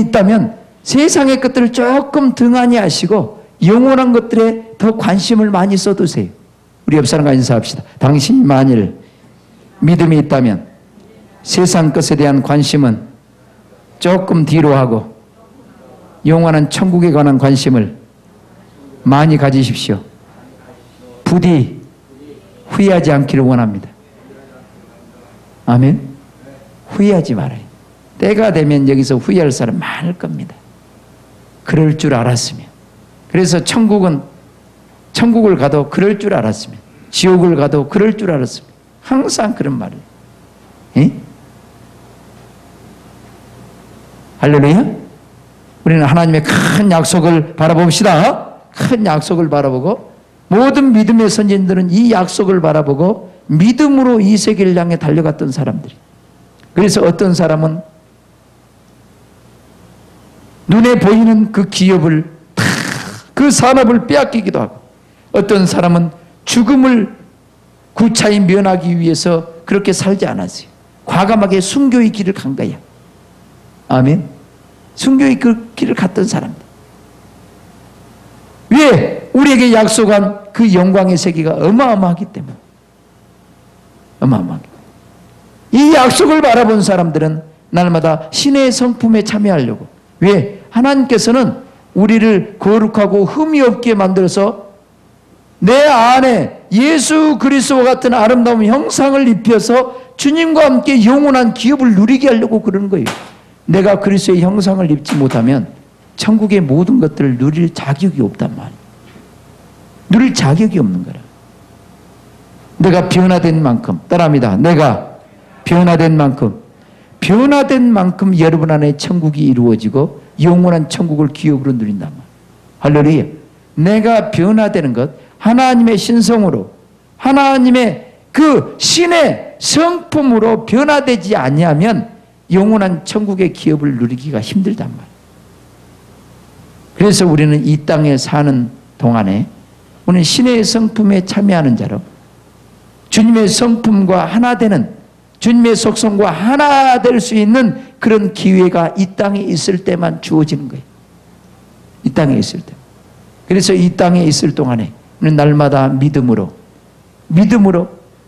있다면 세상의 것들을 조금 등한히 하시고 영원한 것들에 더 관심을 많이 쏟으세요. 우리 옆 사람과 인사합시다. 당신이 만일 믿음이 있다면 세상 것에 대한 관심은 조금 뒤로 하고 영원한 천국에 관한 관심을 많이 가지십시오. 부디 후회하지 않기를 원합니다. 아멘. 후회하지 말아요. 때가 되면 여기서 후회할 사람 많을 겁니다. 그럴 줄 알았으면. 그래서 천국을 가도 그럴 줄 알았으면, 지옥을 가도 그럴 줄 알았으면, 항상 그런 말을. 할렐루야. 우리는 하나님의 큰 약속을 바라봅시다. 큰 약속을 바라보고 모든 믿음의 선진들은 이 약속을 바라보고 믿음으로 이 세계를 향해 달려갔던 사람들이. 그래서 어떤 사람은 눈에 보이는 그 기업을 다 그 산업을 빼앗기기도 하고, 어떤 사람은 죽음을 구차히 면하기 위해서 그렇게 살지 않았어요. 과감하게 순교의 길을 간 거야. 아멘. 순교의 그 길을 갔던 사람들. 왜? 우리에게 약속한 그 영광의 세계가 어마어마하기 때문에. 어마어마하기 때문에. 이 약속을 바라본 사람들은 날마다 신의 성품에 참여하려고. 왜? 하나님께서는 우리를 거룩하고 흠이 없게 만들어서 내 안에 예수 그리스도와 같은 아름다운 형상을 입혀서 주님과 함께 영원한 기업을 누리게 하려고 그러는 거예요. 내가 그리스도의 형상을 입지 못하면 천국의 모든 것들을 누릴 자격이 없단 말이에요. 누릴 자격이 없는 거라. 내가 변화된 만큼, 따라합니다. 내가 변화된 만큼 여러분 안에 천국이 이루어지고 영원한 천국을 기업으로 누린단 말이에요. 할렐루야. 내가 변화되는 것, 하나님의 신성으로, 하나님의 그 신의 성품으로 변화되지 아니하면 영원한 천국의 기업을 누리기가 힘들단 말이에요. 그래서 우리는 이 땅에 사는 동안에 우리는 신의 성품에 참여하는 자로 주님의 성품과 하나 되는, 주님의 속성과 하나 될 수 있는 그런 기회가 이 땅에 있을 때만 주어지는 거예요. 이 땅에 있을 때. 그래서 이 땅에 있을 동안에 우리는 날마다 믿음으로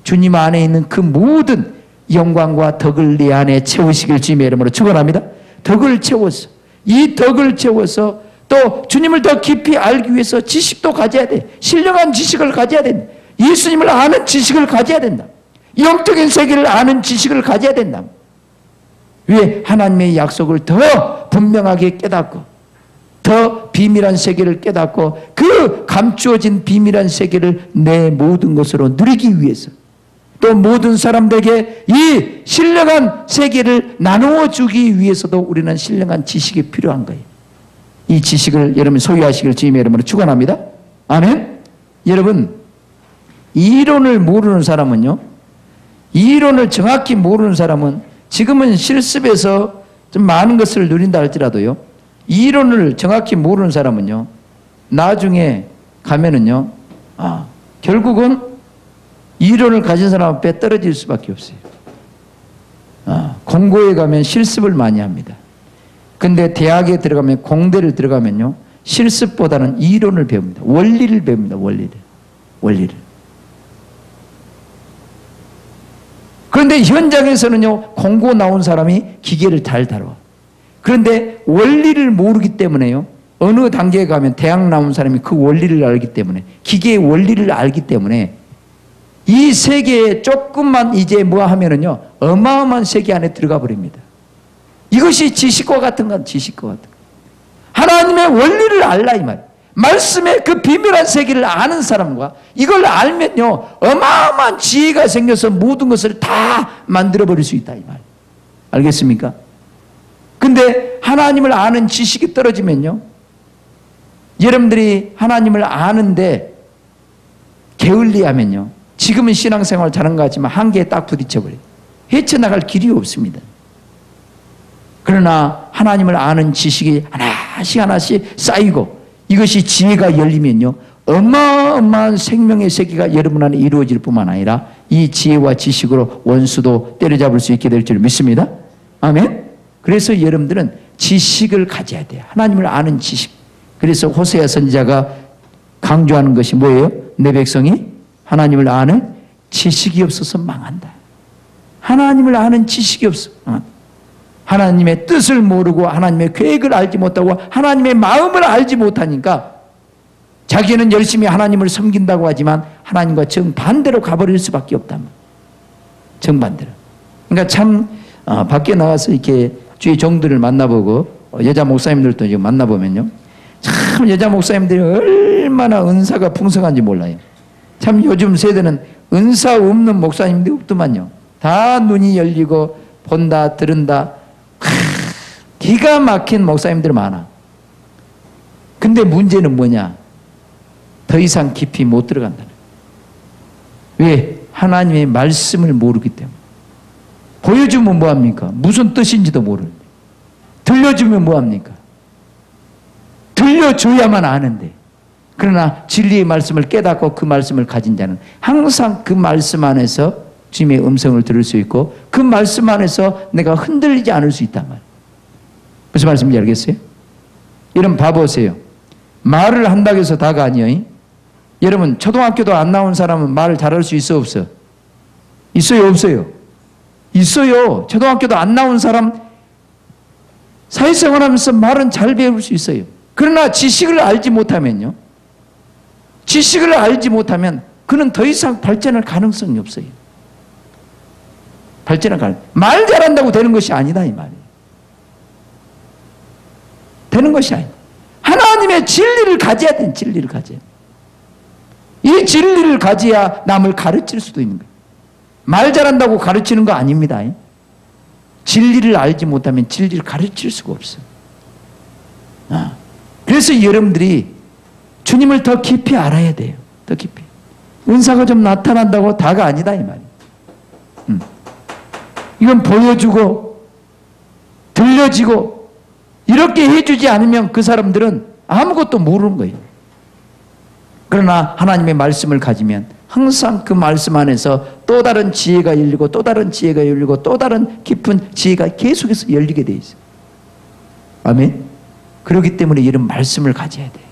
주님 안에 있는 그 모든 영광과 덕을 내 안에 채우시길 주님의 이름으로 축원합니다. 덕을 채워서, 이 덕을 채워서 또 주님을 더 깊이 알기 위해서 지식도 가져야 돼. 신령한 지식을 가져야 된다. 예수님을 아는 지식을 가져야 된다. 영적인 세계를 아는 지식을 가져야 된다. 왜? 하나님의 약속을 더 분명하게 깨닫고 더 비밀한 세계를 깨닫고 그 감추어진 비밀한 세계를 내 모든 것으로 누리기 위해서, 또 모든 사람들에게 이 신령한 세계를 나누어 주기 위해서도 우리는 신령한 지식이 필요한 거예요. 이 지식을 여러분 소유하시길 주님의 이름으로 축원합니다. 아멘. 여러분, 이론을 모르는 사람은요, 이론을 정확히 모르는 사람은 지금은 실습에서 좀 많은 것을 누린다 할지라도요, 이론을 정확히 모르는 사람은요, 나중에 가면은요, 결국은 이론을 가진 사람 앞에 떨어질 수밖에 없어요. 공고에 가면 실습을 많이 합니다. 근데 대학에 들어가면, 공대를 들어가면요, 실습보다는 이론을 배웁니다. 원리를 배웁니다. 원리를. 그런데 현장에서는요, 공고 나온 사람이 기계를 잘 다뤄. 그런데 원리를 모르기 때문에요, 어느 단계에 가면 대학 나온 사람이 그 원리를 알기 때문에, 기계의 원리를 알기 때문에 이 세계에 조금만 이제 뭐 하면은요, 어마어마한 세계 안에 들어가 버립니다. 이것이 지식과 같은 건 지식과 같은 거. 하나님의 원리를 알라 이 말. 말씀의 그 비밀한 세계를 아는 사람과 이걸 알면요, 어마어마한 지혜가 생겨서 모든 것을 다 만들어버릴 수 있다 이 말. 알겠습니까? 근데 하나님을 아는 지식이 떨어지면요, 여러분들이 하나님을 아는데 게을리하면요, 지금은 신앙생활 잘한 것 같지만 한계에 딱 부딪혀버려요. 헤쳐나갈 길이 없습니다. 그러나 하나님을 아는 지식이 하나씩 쌓이고 이것이 지혜가 열리면요, 어마어마한 생명의 세계가 여러분 안에 이루어질 뿐만 아니라 이 지혜와 지식으로 원수도 때려잡을 수 있게 될 줄 믿습니다. 아멘. 그래서 여러분들은 지식을 가져야 돼요. 하나님을 아는 지식. 그래서 호세아 선지자가 강조하는 것이 뭐예요? 내 백성이 하나님을 아는 지식이 없어서 망한다. 하나님을 아는 지식이 없어. 하나님의 뜻을 모르고 하나님의 계획을 알지 못하고 하나님의 마음을 알지 못하니까 자기는 열심히 하나님을 섬긴다고 하지만 하나님과 정반대로 가버릴 수밖에 없단 말이에요. 정반대로. 그러니까 참 밖에 나가서 이렇게 주의 종들을 만나보고 여자 목사님들도 지금 만나보면요, 참 여자 목사님들이 얼마나 은사가 풍성한지 몰라요. 참 요즘 세대는 은사 없는 목사님들이 없더만요. 다 눈이 열리고 본다 들은다 기가 막힌 목사님들 많아. 근데 문제는 뭐냐? 더 이상 깊이 못 들어간다는 거예요. 왜? 하나님의 말씀을 모르기 때문에. 보여주면 뭐합니까? 무슨 뜻인지도 모르는데. 들려주면 뭐합니까? 들려줘야만 아는데. 그러나 진리의 말씀을 깨닫고 그 말씀을 가진 자는 항상 그 말씀 안에서 주님의 음성을 들을 수 있고 그 말씀 안에서 내가 흔들리지 않을 수 있단 말이에요. 무슨 말씀인지 알겠어요? 여러분 봐보세요. 말을 한다고 해서 다가 아니에요. 여러분 초등학교도 안 나온 사람은 말을 잘할 수 있어 없어? 있어요 없어요? 있어요. 초등학교도 안 나온 사람 사회생활하면서 말은 잘 배울 수 있어요. 그러나 지식을 알지 못하면요. 지식을 알지 못하면 그는 더 이상 발전할 가능성이 없어요. 말 잘한다고 되는 것이 아니다 이 말이에요. 되는 것이 아니다. 하나님의 진리를 가져야 돼. 진리를 가져야 돼. 이 진리를 가져야 남을 가르칠 수도 있는 거예요. 말 잘한다고 가르치는 거 아닙니다. 진리를 알지 못하면 진리를 가르칠 수가 없어요. 그래서 여러분들이 주님을 더 깊이 알아야 돼요. 더 깊이. 은사가 좀 나타난다고 다가 아니다 이 말이에요. 이건 보여주고 들려지고 이렇게 해주지 않으면 그 사람들은 아무것도 모르는 거예요. 그러나 하나님의 말씀을 가지면 항상 그 말씀 안에서 또 다른 지혜가 열리고 또 다른 지혜가 열리고 또 다른 깊은 지혜가 계속해서 열리게 돼 있어요. 아멘. 그렇기 때문에 이런 말씀을 가져야 돼요.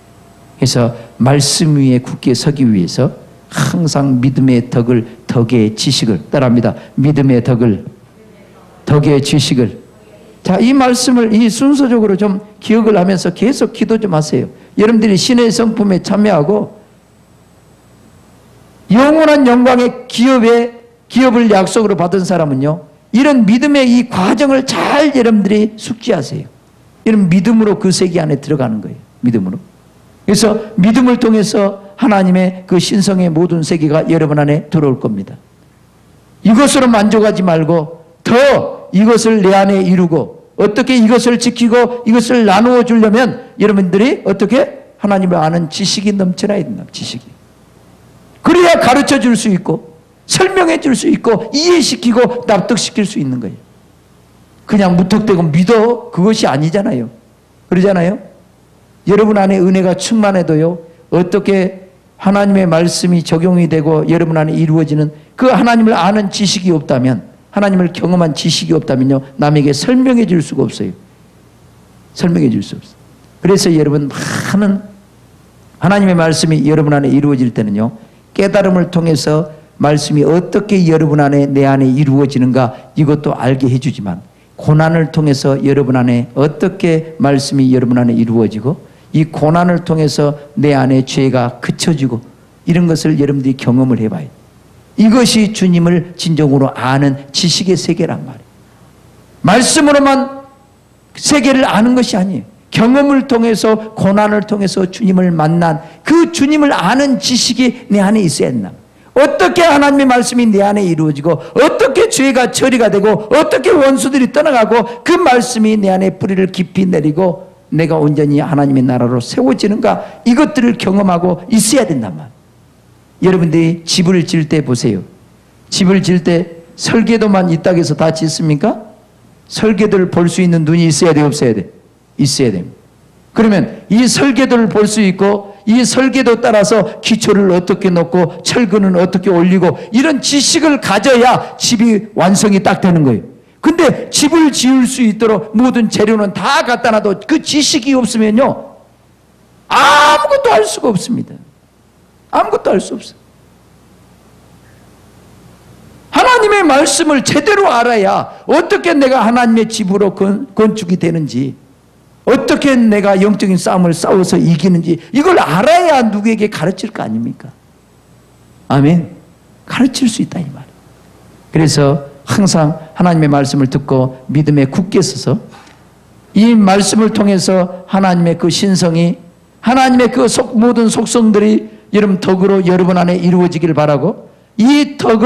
그래서 말씀 위에 굳게 서기 위해서 항상 믿음의 덕의 지식을 따라합니다. 믿음의 덕의 지식을. 자, 이 말씀을 이 순서적으로 좀 기억을 하면서 계속 기도 좀 하세요. 여러분들이 신의 성품에 참여하고 영원한 영광의 기업을 약속으로 받은 사람은요, 이런 믿음의 이 과정을 잘 여러분들이 숙지하세요. 이런 믿음으로 그 세계 안에 들어가는 거예요. 믿음으로. 그래서 믿음을 통해서 하나님의 그 신성의 모든 세계가 여러분 안에 들어올 겁니다. 이것으로 만족하지 말고 더 이것을 내 안에 이루고 어떻게 이것을 지키고 이것을 나누어 주려면 여러분들이 어떻게 하나님을 아는 지식이 넘쳐나야 된다. 지식이. 그래야 가르쳐 줄 수 있고 설명해 줄 수 있고 이해시키고 납득시킬 수 있는 거예요. 그냥 무턱대고 믿어 그것이 아니잖아요. 그러잖아요. 여러분 안에 은혜가 충만해도요, 어떻게 하나님의 말씀이 적용이 되고 여러분 안에 이루어지는 그 하나님을 아는 지식이 없다면, 하나님을 경험한 지식이 없다면요, 남에게 설명해 줄 수가 없어요. 설명해 줄 수 없어요. 그래서 여러분 많은 하나님의 말씀이 여러분 안에 이루어질 때는요, 깨달음을 통해서 말씀이 어떻게 여러분 안에 내 안에 이루어지는가 이것도 알게 해주지만, 고난을 통해서 여러분 안에 어떻게 말씀이 여러분 안에 이루어지고 이 고난을 통해서 내 안에 죄가 그쳐지고 이런 것을 여러분들이 경험을 해봐요. 이것이 주님을 진정으로 아는 지식의 세계란 말이에요. 말씀으로만 세계를 아는 것이 아니에요. 경험을 통해서 고난을 통해서 주님을 만난 그 주님을 아는 지식이 내 안에 있어야 한다. 어떻게 하나님의 말씀이 내 안에 이루어지고 어떻게 죄가 처리가 되고 어떻게 원수들이 떠나가고 그 말씀이 내 안에 뿌리를 깊이 내리고 내가 온전히 하나님의 나라로 세워지는가, 이것들을 경험하고 있어야 된단 말이에요. 여러분들이 집을 지을 때 보세요. 집을 지을 때 설계도만 있다고 해서 다 짓습니까? 설계도를 볼 수 있는 눈이 있어야 돼 없어야 돼? 있어야 됩니다. 그러면 이 설계도를 볼 수 있고 이 설계도 따라서 기초를 어떻게 놓고 철근은 어떻게 올리고 이런 지식을 가져야 집이 완성이 딱 되는 거예요. 근데 집을 지을 수 있도록 모든 재료는 다 갖다 놔도 그 지식이 없으면요, 아무것도 할 수가 없습니다. 아무것도 할 수 없어요. 하나님의 말씀을 제대로 알아야 어떻게 내가 하나님의 집으로 건축이 되는지, 어떻게 내가 영적인 싸움을 싸워서 이기는지 이걸 알아야 누구에게 가르칠 거 아닙니까? 아멘. 가르칠 수 있다 이 말이에요. 그래서 항상 하나님의 말씀을 듣고 믿음에 굳게 서서 이 말씀을 통해서 하나님의 그 신성이, 하나님의 그 모든 속성들이 여러분 덕으로 여러분 안에 이루어지기를 바라고, 이 덕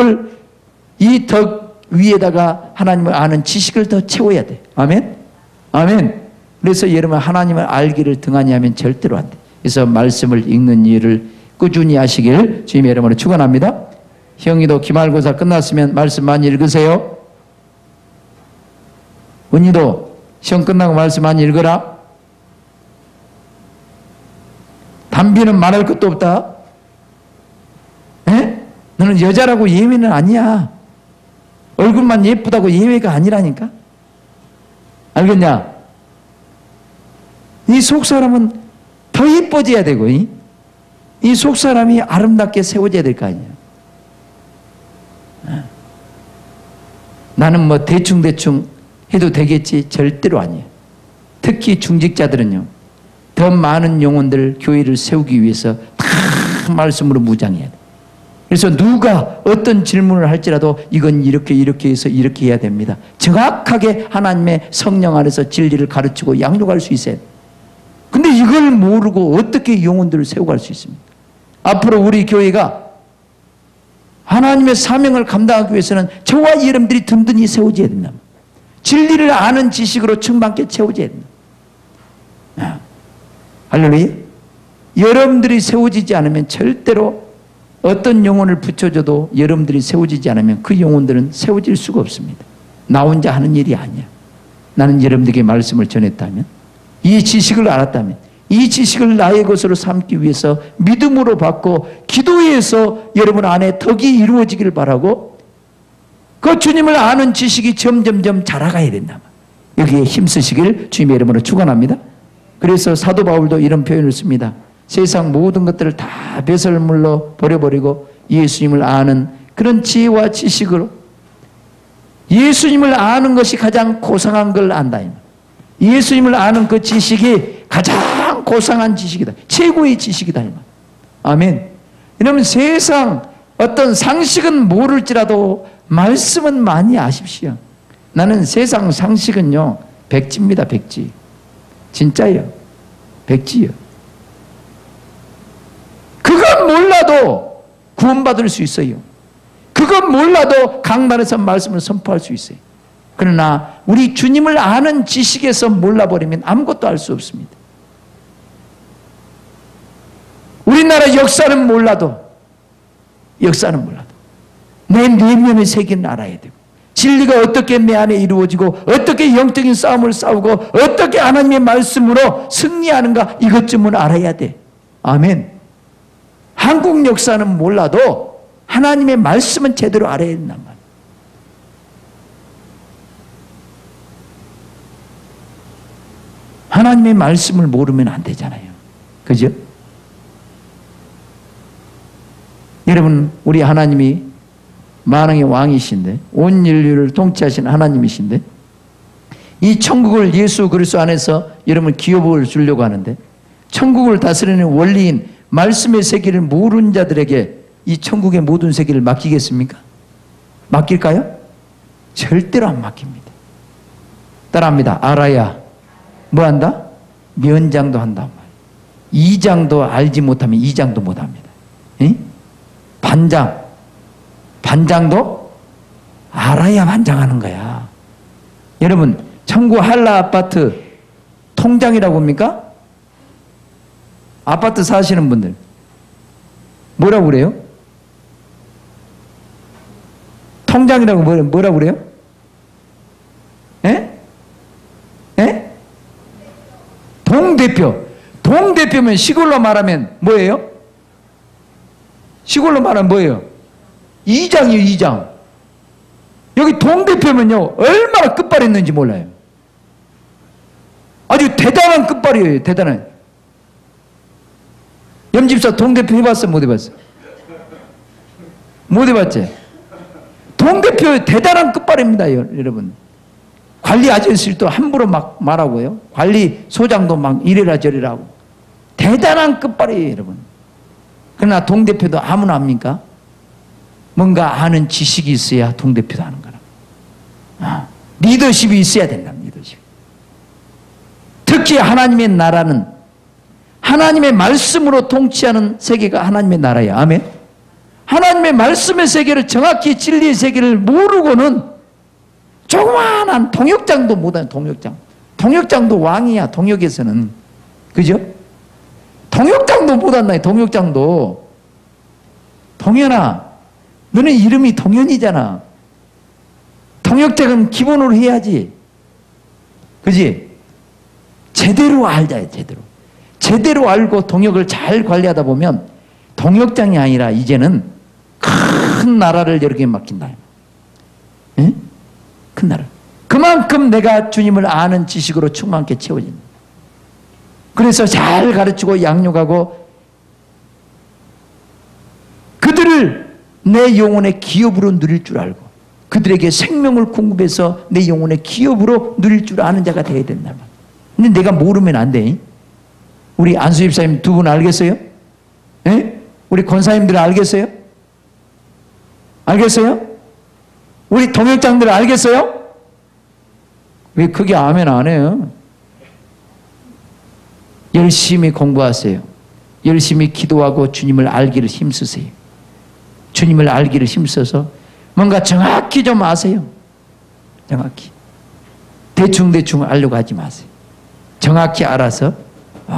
위에다가 하나님을 아는 지식을 더 채워야 돼. 아멘. 아멘. 그래서 여러분 하나님을 알기를 등한히 하면 절대로 안 돼. 그래서 말씀을 읽는 일을 꾸준히 하시길 주님의 이름으로 축원합니다. 형이도 기말고사 끝났으면 말씀 많이 읽으세요. 은희도 시험 끝나고 말씀 많이 읽어라. 담비는 말할 것도 없다. 에? 너는 여자라고 예외는 아니야. 얼굴만 예쁘다고 예외가 아니라니까. 알겠냐? 이 속사람은 더 예뻐져야 되고 이 속사람이 아름답게 세워져야 될 거 아니야. 나는 뭐 대충대충 해도 되겠지. 절대로 아니에요. 특히 중직자들은요, 더 많은 영혼들 교회를 세우기 위해서 다 말씀으로 무장해야 돼. 그래서 누가 어떤 질문을 할지라도 이건 이렇게 해서 이렇게 해야 됩니다. 정확하게 하나님의 성령 안에서 진리를 가르치고 양육할 수 있어야 돼. 근데 이걸 모르고 어떻게 영혼들을 세워갈 수 있습니까? 앞으로 우리 교회가 하나님의 사명을 감당하기 위해서는 저와 여러분들이 든든히 세워져야 된다. 진리를 아는 지식으로 충만케 채워져야 된다. 할렐루야. 여러분들이 세워지지 않으면 절대로 어떤 영혼을 붙여줘도 여러분들이 세워지지 않으면 그 영혼들은 세워질 수가 없습니다. 나 혼자 하는 일이 아니야. 나는 여러분들에게 말씀을 전했다면, 이 지식을 알았다면, 이 지식을 나의 것으로 삼기 위해서 믿음으로 받고 기도해서 여러분 안에 덕이 이루어지기를 바라고, 그 주님을 아는 지식이 점점점 자라가야 된다. 여기에 힘쓰시길 주님의 이름으로 축원합니다. 그래서 사도 바울도 이런 표현을 씁니다. 세상 모든 것들을 다 배설물로 버려버리고 예수님을 아는 그런 지혜와 지식으로, 예수님을 아는 것이 가장 고상한 걸 안다. 예수님을 아는 그 지식이 가장 고상한 지식이다. 최고의 지식이다. 아멘. 여러분, 세상 어떤 상식은 모를지라도 말씀은 많이 아십시오. 나는 세상 상식은요, 백지입니다. 백지. 진짜요. 백지요. 그건 몰라도 구원받을 수 있어요. 그건 몰라도 강단에서 말씀을 선포할 수 있어요. 그러나 우리 주님을 아는 지식에서 몰라버리면 아무것도 알 수 없습니다. 우리나라 역사는 몰라도 내 내면의 세계는 알아야 되고, 진리가 어떻게 내 안에 이루어지고 어떻게 영적인 싸움을 싸우고 어떻게 하나님의 말씀으로 승리하는가, 이것쯤은 알아야 돼. 아멘. 한국 역사는 몰라도 하나님의 말씀은 제대로 알아야 된단 말이에요. 하나님의 말씀을 모르면 안 되잖아요. 그죠? 여러분, 우리 하나님이 만왕의 왕이신데, 온 인류를 통치하신 하나님이신데, 이 천국을 예수 그리스도 안에서 여러분 기업을 주려고 하는데, 천국을 다스리는 원리인 말씀의 세계를 모르는 자들에게 이 천국의 모든 세계를 맡기겠습니까? 맡길까요? 절대로 안 맡깁니다. 따라합니다. 알아야 뭐한다? 면장도 한단 말이에요. 2장도 알지 못하면 2장도 못합니다. 반장도 알아야 반장하는 거야. 여러분, 천국 한라 아파트 통장이라고 합니까? 아파트 사시는 분들 뭐라고 그래요? 통장이라고 뭐라고 그래요? 에? 에? 동대표면 시골로 말하면 뭐예요? 시골로 말하면 뭐예요? 2장이에요. 2장. 여기 동대표면요, 얼마나 끝발이 있는지 몰라요. 아주 대단한 끝발이에요. 대단한. 염집사 동대표 해봤어? 못 해봤어? 못 해봤지? 동대표 대단한 끝발입니다. 여러분. 관리 아저씨도 함부로 막 말하고요, 관리 소장도 막 이래라 저래라 하고 대단한 끝발이에요. 여러분. 그러나 동대표도 아무나 합니까? 뭔가 아는 지식이 있어야 동대표도 하는 거라. 리더십이 있어야 된다. 리더십. 특히 하나님의 나라는 하나님의 말씀으로 통치하는 세계가 하나님의 나라예요. 아멘. 하나님의 말씀의 세계를, 정확히 진리의 세계를 모르고는 조그마한 동역장도 못하는 동역장도 왕이야. 동역에서는. 그죠? 동역장도 못한다. 동역장도. 동현아, 너는 이름이 동현이잖아. 동역장은 기본으로 해야지. 그지? 제대로 알자, 제대로. 제대로 알고 동역을 잘 관리하다 보면 동역장이 아니라 이제는 큰 나라를 여러 개 맡긴다. 응? 큰 나라. 그만큼 내가 주님을 아는 지식으로 충만하게 채워진다. 그래서 잘 가르치고 양육하고 그들을 내 영혼의 기업으로 누릴 줄 알고 그들에게 생명을 공급해서 내 영혼의 기업으로 누릴 줄 아는 자가 되어야 된다. 근데 내가 모르면 안 돼. 우리 안수 집사님 두 분 알겠어요? 에? 우리 권사님들 알겠어요? 알겠어요? 우리 동역장들 알겠어요? 왜 그게 아멘 안 해요? 열심히 공부하세요. 열심히 기도하고 주님을 알기를 힘쓰세요. 주님을 알기를 힘써서 뭔가 정확히 좀 아세요. 정확히. 대충대충 알려고 하지 마세요. 정확히 알아서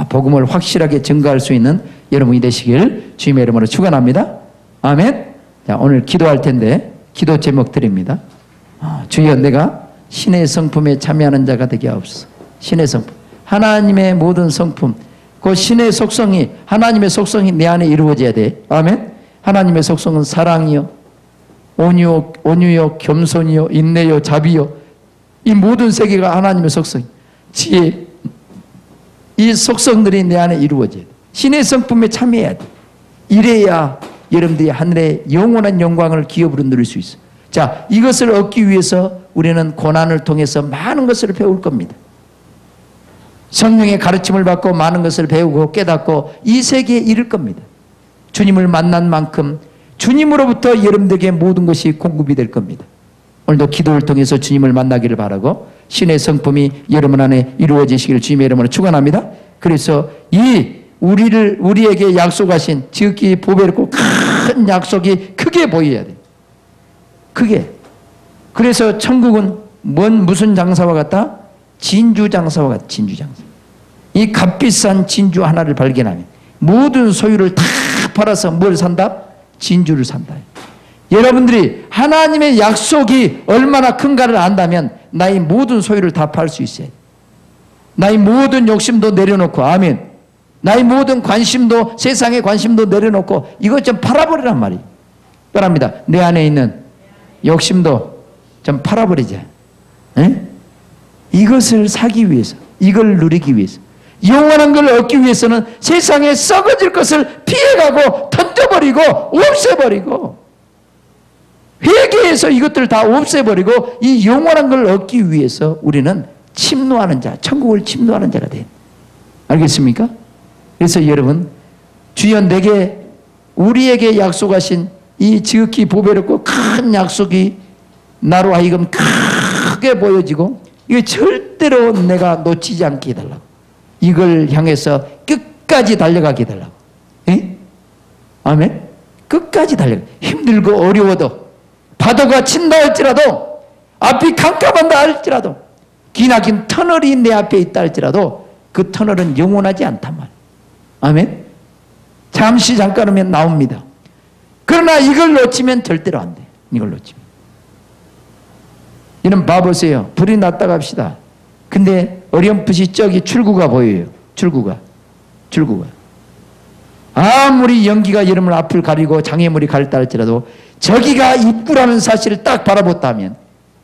복음을 확실하게 증거할 수 있는 여러분이 되시길 주님의 이름으로 축원합니다. 아멘. 자, 오늘 기도할 텐데 기도 제목 드립니다. 주여, 내가 신의 성품에 참여하는 자가 되게 하옵소서. 신의 성품, 하나님의 모든 성품, 그 신의 속성이, 하나님의 속성이 내 안에 이루어져야 돼. 아멘. 하나님의 속성은 사랑이요, 온유요, 겸손이요, 인내요, 자비요. 이 모든 세계가 하나님의 속성, 지혜, 이 속성들이 내 안에 이루어져야 돼. 신의 성품에 참여해야 돼. 이래야 여러분들이 하늘의 영원한 영광을 기업으로 누릴 수 있어. 자, 이것을 얻기 위해서 우리는 고난을 통해서 많은 것을 배울 겁니다. 성령의 가르침을 받고 많은 것을 배우고 깨닫고 이 세계에 이를 겁니다. 주님을 만난 만큼 주님으로부터 여러분들에게 모든 것이 공급이 될 겁니다. 오늘도 기도를 통해서 주님을 만나기를 바라고 신의 성품이 여러분 안에 이루어지시기를 주님의 이름으로 축원합니다. 그래서 이 우리에게 약속하신 지극히 보배롭고 큰 약속이 크게 보여야 돼. 크게. 그래서 천국은 무슨 장사와 같다? 진주 장사와 같다. 진주 장사. 이 값비싼 진주 하나를 발견하면 모든 소유를 다 팔아서 뭘 산다? 진주를 산다. 여러분들이 하나님의 약속이 얼마나 큰가를 안다면 나의 모든 소유를 다 팔 수 있어요. 나의 모든 욕심도 내려놓고, 아멘. 나의 모든 관심도, 세상의 관심도 내려놓고 이것 좀 팔아버리란 말이에요. 바랍니다. 내 안에 있는 욕심도 좀 팔아버리자. 에? 이것을 사기 위해서, 이걸 누리기 위해서, 영원한 걸 얻기 위해서는 세상에 썩어질 것을 피해가고 던져버리고 없애버리고 회개해서 이것들 다 없애버리고 이 영원한 걸 얻기 위해서 우리는 침노하는 자, 천국을 침노하는 자가 돼. 알겠습니까? 그래서 여러분, 주여 내게 우리에게 약속하신 이 지극히 보배롭고 큰 약속이 나로 하여금 크게 보여지고 이거 절대로 내가 놓치지 않게 해달라고. 이걸 향해서 끝까지 달려가게 해달라고. 에? 아멘? 끝까지 달려가. 힘들고 어려워도 파도가 친다 할지라도 앞이 캄캄한다 할지라도 기나긴 터널이 내 앞에 있다 할지라도 그 터널은 영원하지 않단 말이에요. 아멘? 잠시 잠깐 오면 나옵니다. 그러나 이걸 놓치면 절대로 안 돼. 이걸 놓치면. 이런 봐보세요. 불이 났다고 합시다. 근데 어렴풋이 저기 출구가 보여요. 출구가. 아무리 연기가 여러분 앞을 가리고 장애물이 가렸다 할지라도 저기가 입구라는 사실을 딱 바라봤다면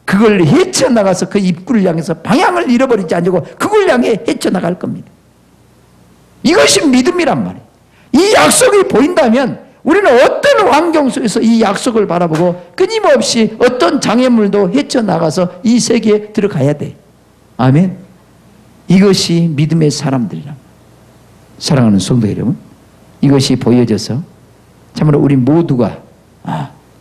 그걸 헤쳐나가서 그 입구를 향해서 방향을 잃어버리지 않고 그걸 향해 헤쳐나갈 겁니다. 이것이 믿음이란 말이에요. 이 약속이 보인다면 우리는 어떤 환경 속에서 이 약속을 바라보고 끊임없이 어떤 장애물도 헤쳐나가서 이 세계에 들어가야 돼. 아멘. 이것이 믿음의 사람들이란. 사랑하는 성도 여러분, 이것이 보여져서 참으로 우리 모두가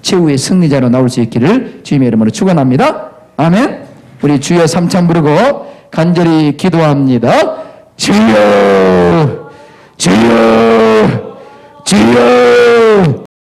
최후의 승리자로 나올 수 있기를 주님의 이름으로 축원합니다. 아멘. 우리 주여 삼창 부르고 간절히 기도합니다. 주여, 주여, 주여.